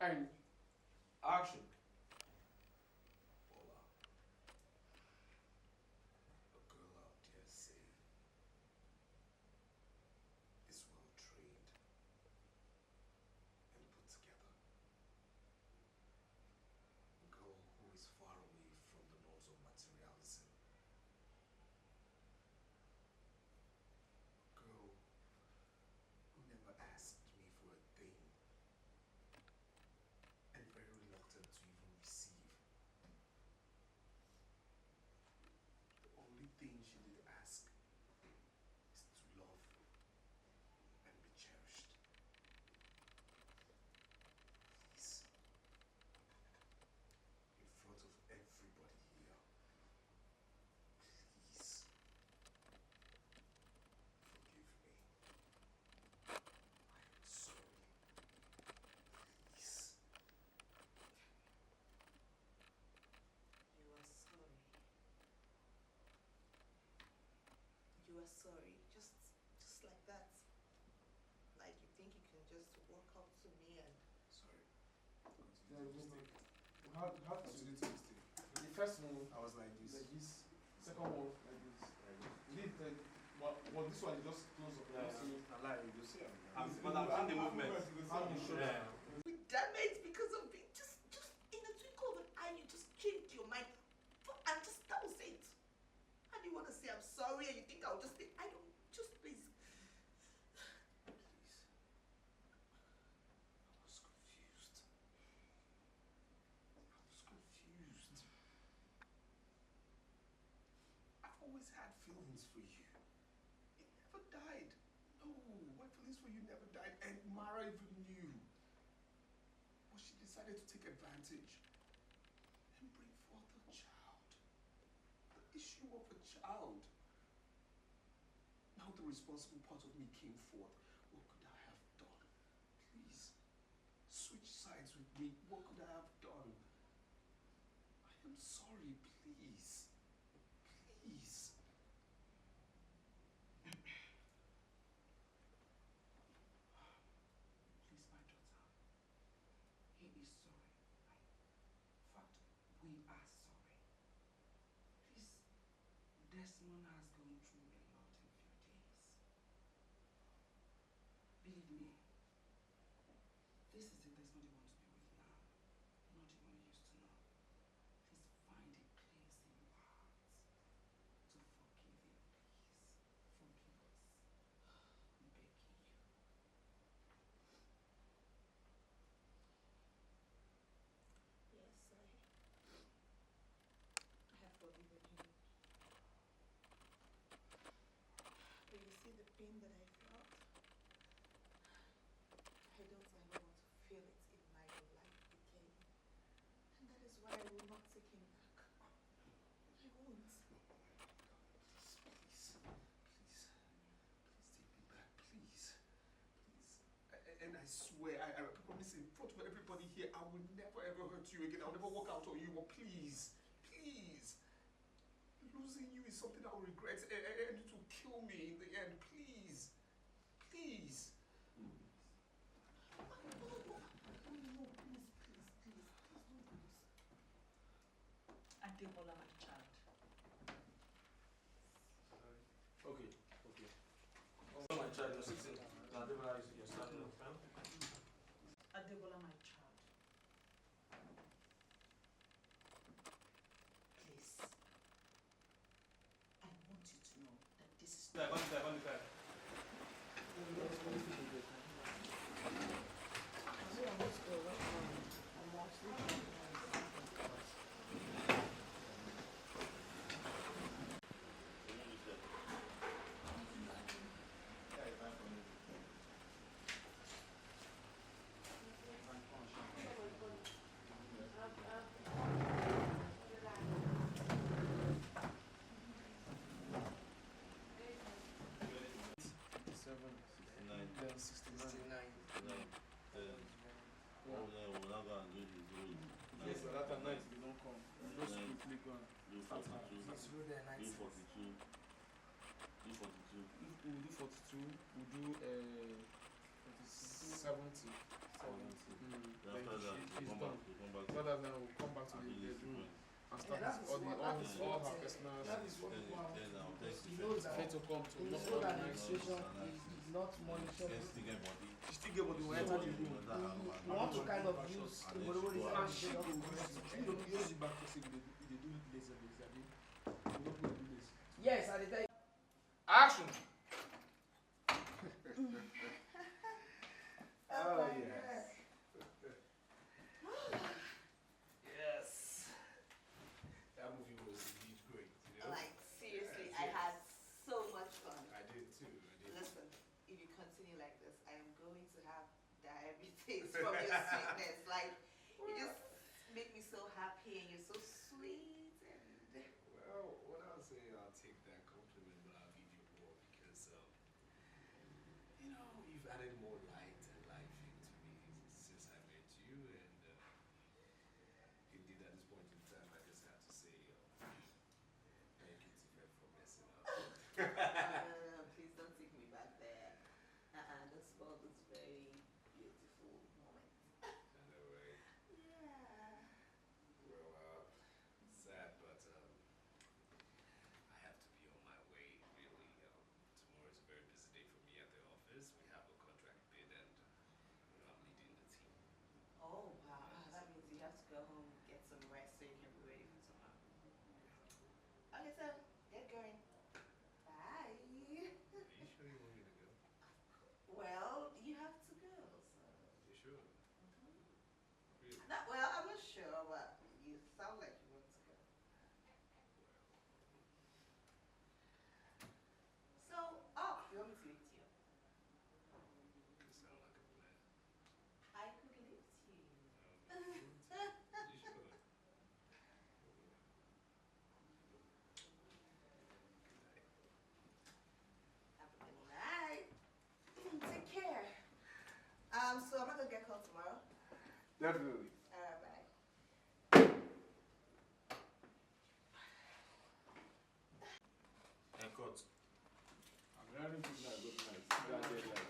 And action. Bola, a girl out there say is well trained and put together. A girl who is far away from the norms of materialism. A girl who never asked me for a thing and very reluctant to even receive. The only thing she did ask is to love and be cherished. Please, in front of everybody here, please forgive me. I am sorry. Please. You are sorry. You are sorry. Just like that. Like you think you can just walk up to me and Sorry. Yeah, we have to. Continue to mistake. The first one I was like this. like this. Second one like this. You need to, but this one is just close up. Yeah, So I like you see. I've seen the movement. how you show Yeah. damn it, because of it, just in a twinkle of an eye, you just changed your mind. And just that was it. And you want to say I'm sorry, and you think I'll just say I don't. Just please. Please. I was confused. I've always had feelings for you. It never died. No, my feelings for you never died. And Mara even knew. But she decided to take advantage and bring forth a child. The issue of a child. Now the responsible part of me came forth. What could I have done? Please, switch sides with me. What could I have done? I am sorry, please. Please. Please, my daughter. He is sorry. In fact, we are sorry. Please, Desmond has gone through a lot in few days. Believe me, this is the Desmond you want to be with now, not the one you used to know. Please find a place in your heart to forgive him, please. Forgive us. I'm begging you. Yes, I have forgiven him. But you see the pain that I felt? I don't ever want to feel it in my life again. And that is why I will not take him back. I won't. Please, take me back, please. And I swear, I promise in front of everybody here, I will never ever hurt you again. I'll never walk out on you, but please, please. Losing you is something I'll regret, and it will kill me in the end. Please, please. No, please, don't do this. Adebola, my child. Okay. So my child, you're sitting. Adebola, you're starting up, huh? Adebola, my child. Please. I want you to know that this is Yeah, go inside. yes, but that night they don't come. Just quickly go and start. Do 42. We'll do 42. We'll do 70. Then he's done. Rather than we'll come back to the bedroom and start all her personal. That is what we want. He knows that. To come to He knows that the situation is not money short. She still get body. She still get what you enter the room. We want to kind of use Igbo And she go use the back to say they do it laser. Yes, I tell you. Action! Oh, yes. Yes. That movie was indeed great. You know? Like, seriously, I had so much fun. I did too. Listen, if you continue like this, I am going to have diabetes from your sweetness. Like, you just make me so happy and you're so sweet. And Well, what I'll say, I'll take that compliment, but I'll give you more because, you've added more light and life into me since I met you, and indeed at this point in time, I just have to say, thank you, Tiffany, for messing up. please don't take me back there. Don't spoil this very beautiful moment. I know, right? Yeah. Well, sad, but I have to be on my way, really. Tomorrow is a very busy day for me at the office. We have a contract bid and I'm leading the team. Oh, wow. That means you have to go home, get some rest so you can be ready for tomorrow. Okay, so get going. Bye. Are you sure you want me to go? Well, you have to go, so. You sure? Really? No, well, I'm not sure, but you sound like you want to go. So, you want me to lift you? You sound like a plan. I could lift you. You sure? Have a good night. Take care. So am I gonna get called tomorrow? Definitely. Bye. And cut. I'm very good night, good night. See that day like.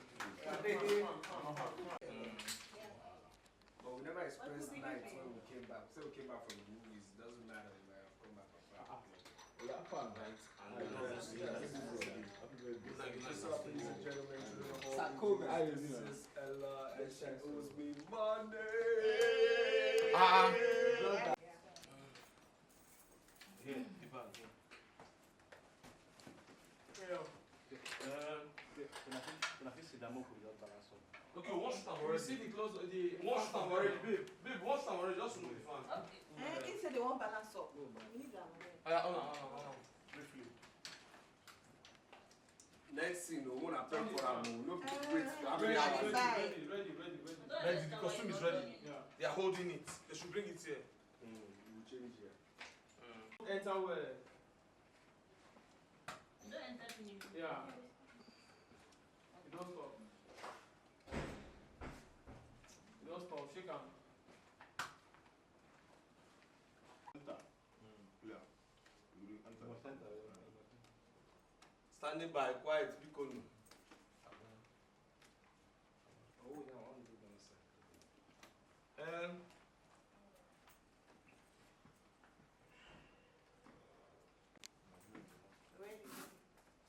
But we never expressed night when we came back. We said we came back from the movies. It doesn't matter if I have come back from 5 o'clock. Yeah, fun, right? And Happy birthday. What's up, ladies and gentlemen? Sarcoma. This is Ella, and she owes me money. Here, the bag, here. Can I fix the demo for that balance on? Okay, one shoot am You already. see the close, the One shoot am already, babe. Babe, one shoot am already, just remove the fan. He said they won't balance up. We need that one. On. Briefly. Next thing, we want to pray for our moon. No, wait, how Ready, many hours? Ready, the costume is ready. Yeah. They are holding it. They should bring it here. We'll change here. Enter where? You don't enter the new. Yeah. You don't stop. You don't stop. Shake hand. Standing by, quiet, speak on. Oh, yeah, I want to do that second. Ready?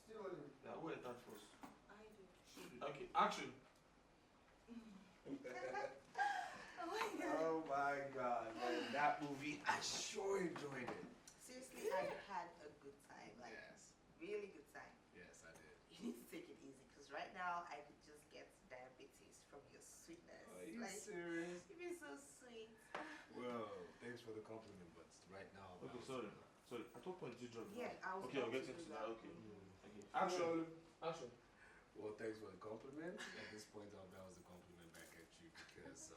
Still on you. Yeah, who entered first? I do. Okay, action. Oh my god. Oh my god, man. That movie, I sure enjoyed it. Seriously, I had a good time. Like, Yes. really good time. Yes, I did. You need to take it easy because right now I could just get diabetes from your sweetness. Are you Like, serious? you've been so sweet. Well, thanks for the compliment, but right now. Okay, sorry. At what point did you drop? Yeah, I was Okay, I'll about get to into do that. that. Okay. Okay. Action. Action. Well, thanks for the compliment. At this point, I'll bounce the compliment back at you because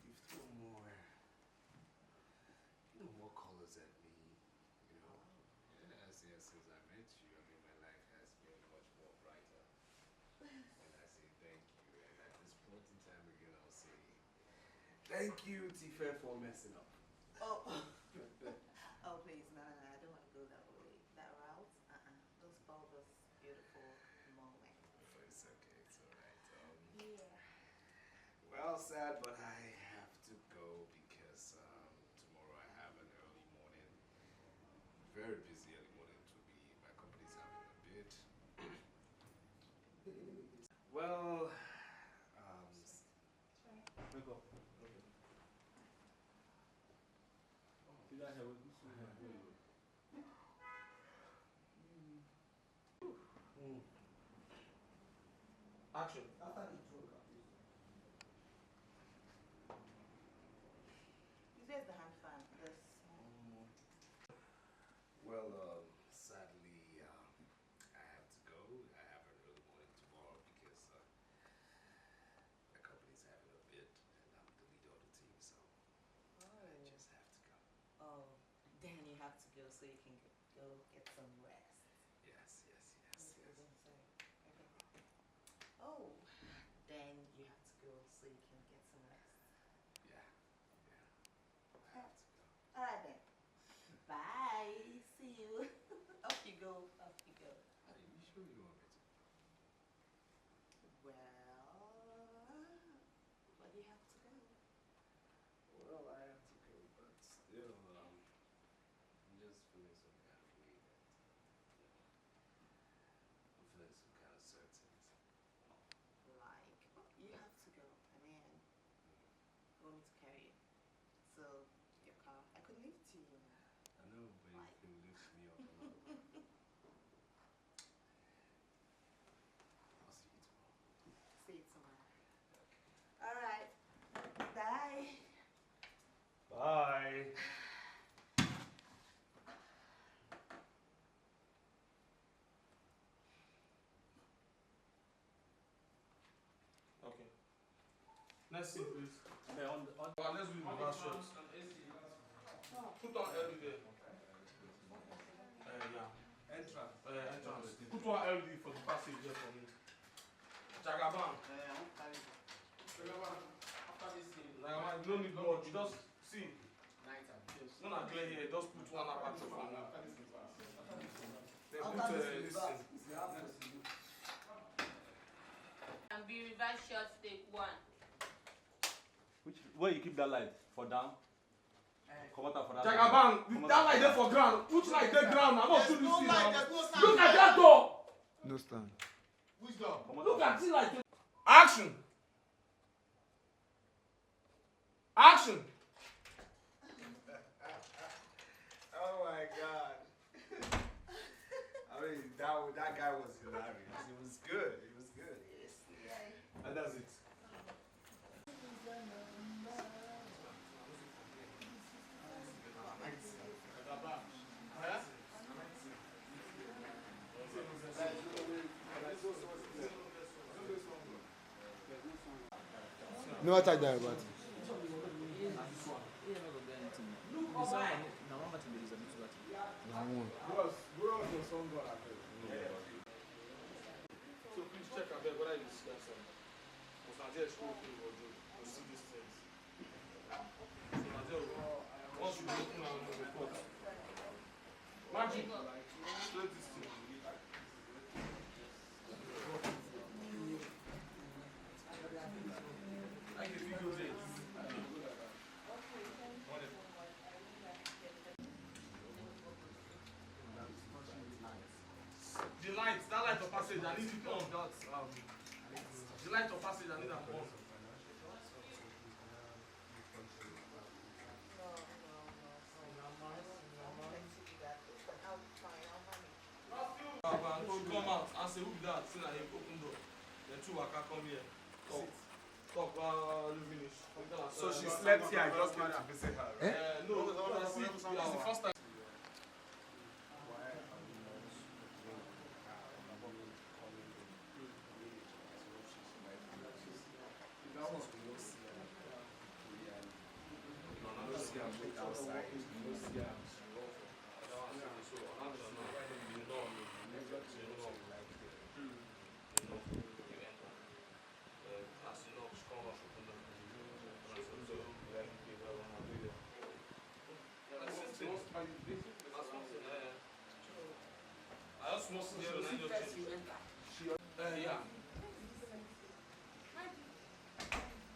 you've thrown more colors at me. Yes, since I met you, I mean, my life has been much more brighter. And I say thank you. And at this point in time again, I'll say thank you, Tifa, for messing up. Oh. Oh, please, no, I don't want to go that way, that route. Don't spoil this beautiful moment. It's okay, it's alright. Well, sad, but I have to go because tomorrow I have an early morning. Very busy early morning to be. My company's having a bid. Well, Wake up. You guys have Action. After the joke, Where's the hand fan? This. well, sadly, I have to go. I have an early morning tomorrow because my company's having a bid and I'm the leader of the team, so I just have to go. Oh, then you have to go so you can go get some rest. Yes. Okay. Oh, then you have to go so you can get some rest. Yeah. I have to go. All right then. Bye. See you. Off you go. Are you sure you want me to? Well, but you have to go. Well, I have to go, but still, I'm just feeling some kind of way that, I'm feeling some kind of certain. Like, you have to go. I mean, you want me to carry you. So, your car, I could leave it to you. I know, but Like- you can lift me up a lot. I'll see you tomorrow. See you tomorrow. All right. Bye. Bye. Okay. Next scene, please. Okay, on Let's do the reverse shots. Put on LED there. Yeah. entrance. Entrance. Put one LED for the passage there for me. Jagaban. Jagaban, after this scene. Jagaban, you don't need much. You just see. Night time. Yes. No, not clear here. Just put one aperture for me. After this scene. Then put this thing. And be reverse shots, take one. Where you keep that light? For down? Come out for that. Jagaban, that light there for ground. Which light there ground? I'm not shooting this thing now. There's no stand. Look at that door. no stand. Which door? Look at it like. Action. Action. Oh my God. I mean, that guy was hilarious. It was good. And that's it. No attack there, but. So please check abeg whether you see that song. Because na there school people go do. You see these things. So na there once you open am you report. Magic. Straight this thing. Like the video there. The light, that light of passage, I need it on. The light of passage, I need that on. Come out and say, who be that? Say that he open door. Then two waka come here. Talk, finish. So she slept here. I just came to visit her. Right? No, see, it's the first time.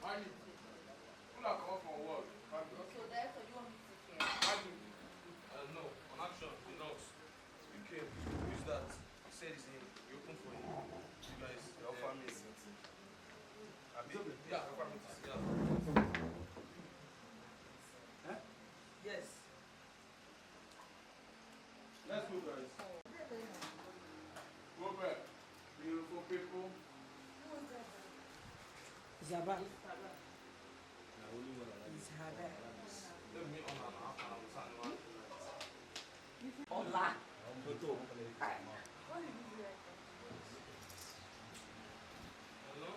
Money. Zaba. Na only one I like. It's Hada. Let me on and off and I will sign one tonight. Ola. Photo. What did you do right there? Hello?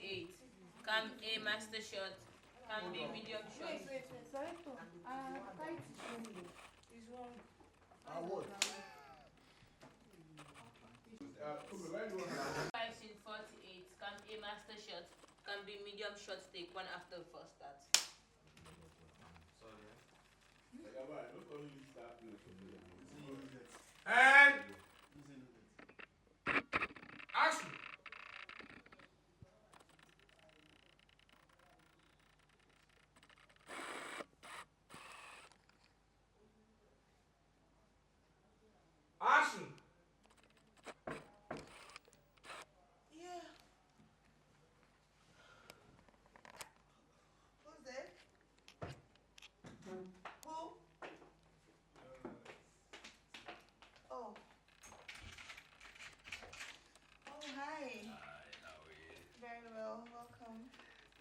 Eight. Can a master shot? Can be medium shot? Wait. Sorry, tight is wrong. It's wrong. What? Five in 48. Can a master shot? Can be medium shot take one after the first start. Sorry. And action. Action. Yeah. Who's there? Who? Oh. Oh, hi. Hi, how are you? Very well. Welcome.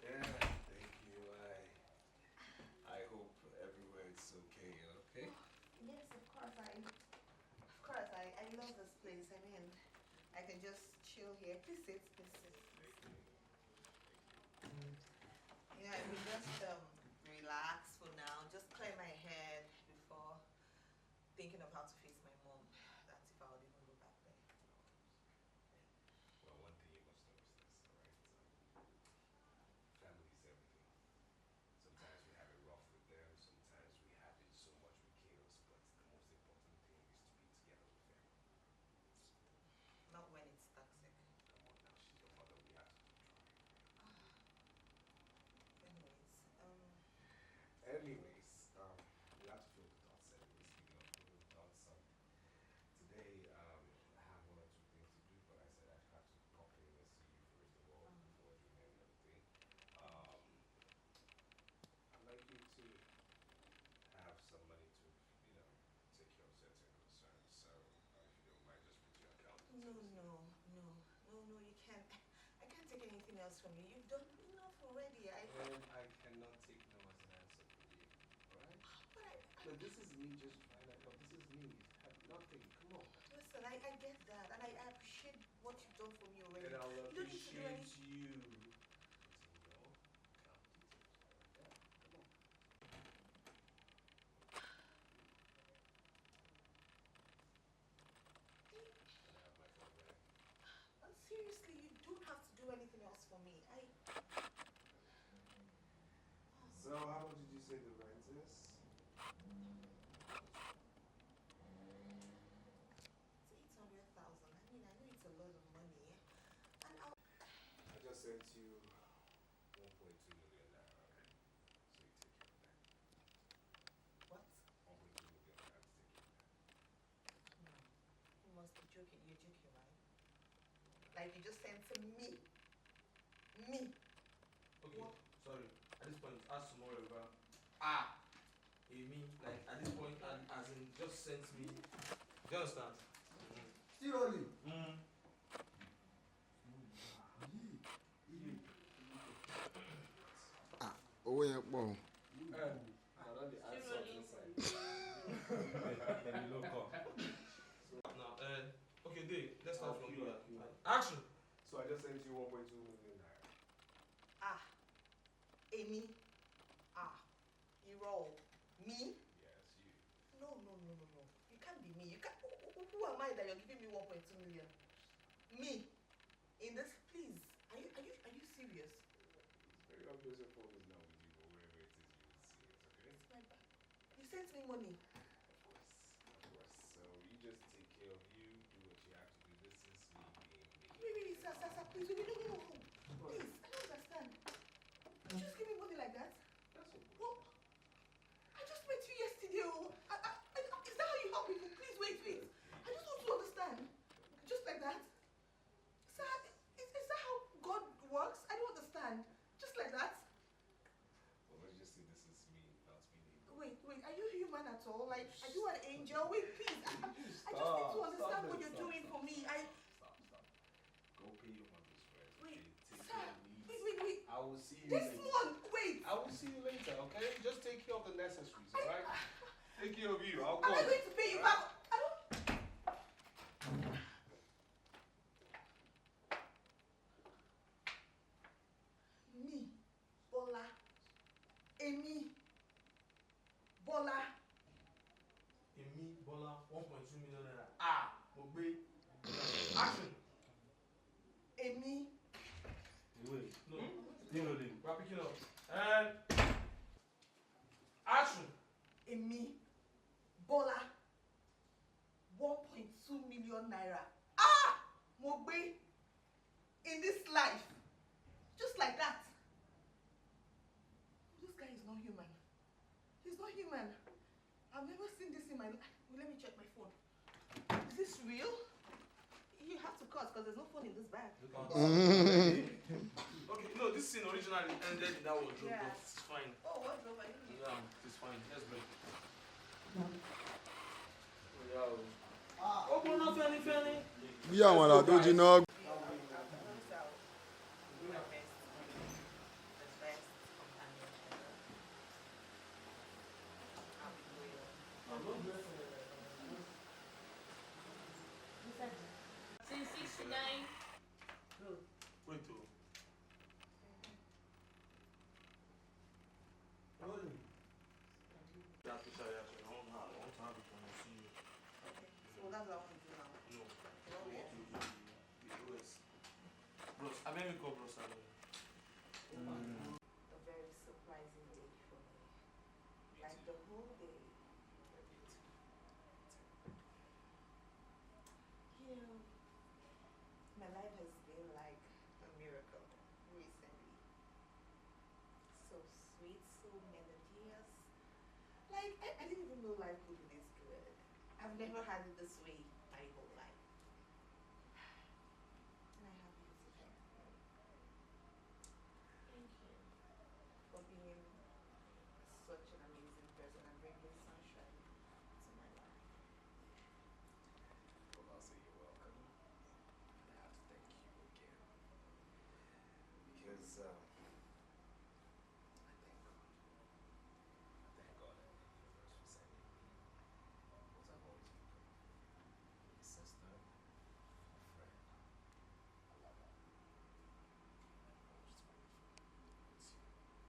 Yeah, thank you. I hope everywhere is okay, okay? Yes, of course. I love this place. I mean, I can just chill here. Please sit. Yeah, I will just relax for now. Just clear my head before thinking of how to face my mom. That's if I would even go back there. Well, one thing you must know is this, alright? Family is everything. Sometimes we have it rough with them, sometimes we have it so much with chaos, but the most important thing is to be together with family. Not when it's toxic. Come on now, she's your mother, we have to keep trying. Anyways, We have to fill the thoughts anyways. Speaking of filling the thoughts, today I have one or two things to do, but I said I'd have to pop in and see you first of all before doing any other thing. I'd like you to have some money to, take care of certain concerns. So if you don't mind, just put your account details. no, you can't. I can't take anything else from you. You've done enough already. And I cannot take no as an answer from you, alright? But this is me just trying to help. This is me. Have nothing. Come on. Listen, I get that, and I appreciate what you've done for me already. Then I'll You don't need to do appreciate anything. you putting your account details right there. Come on. Can I have my phone back? Seriously, you don't have to do anything else for me. So how much did you say the rent is? It's 800,000. I mean, I know it's a lot of money, and I just sent you 1.2 million naira, okay? So you take care of that. what? 1.2 million naira to take care of that. No, you must be joking. You're joking, right? Like you just sent to me. Me. Okay, What? sorry. At this point, ask tomorrow about me, like at this point, and as in just sent me. Do you understand? Still rolling. Owó yẹn pọ̀. Now, okay, Dave, let's start from here. Action! So I just sent you 1.2 million naira. Amy. Irọ́. Me? Yes, you. No. You can't be me. You can't. Who am I that you're giving me 1.2 million? Me? In this, please. Are you serious? It's very obvious your phone is not with you, but wherever it is, you will see it, okay? It's my bag. You sent me money. Of course. So you just take care of you, do what you have to do. This is me being me. Wait, sir, please. Wait, no. Please, I don't understand. You just give me money like that? That's what. Well, I just met you yesterday. Is that how you help people? Please, wait. I just want to understand. Just like that? Sir, is that how God works? I don't understand. Just like that? Well, let's just say this is me, not me. Wait. Are you an angel? Wait, please. I just need to understand what you're doing for me. Stop. Go pay your mother's first. Wait, Take sir. care of me. Wait. I will see you This later. one, wait. I will see you later, okay? Just take care of the necessaries, alright? Take care of you. I'll Am call I going to pay you back? I don't. Me, Bola, Emi, Bola. Emi Bola 1.2 million naira. Ah, Ogbe. Action. Emi. Wait. No. Still rolling. We're picking up. And action. Emi, Bola, 1.2 million naira. Ah! Mogbe, in this life, just like that. This guy is not human. He's not human. I've never seen this in my life. Well, let me check my phone. Is this real? You have to cut because there's no phone in this bag. Okay, no, this scene originally ended in that wardrobe, Yeah. but it's fine. Oh, what's over here? Yeah, it's fine. Let's break. Open up anything. bí àwọn àrà tó jiná. Since 69. Wait, oh. Yeah, Peter, yeah, I want to have it when I see you. So that's what I want to do now. No. I want to do the OS. Bros, I mean, we call bros. A very surprising day for me. Like the whole day. You know, my life has been like a miracle recently. So sweet, so melodious. Like, I didn't even know life could be this good. I've never had it this way my whole life. And I have you today. Thank you. For being such an amazing person and bringing sunshine to my life. Well, I'll say you're welcome. And I have to thank you again. Because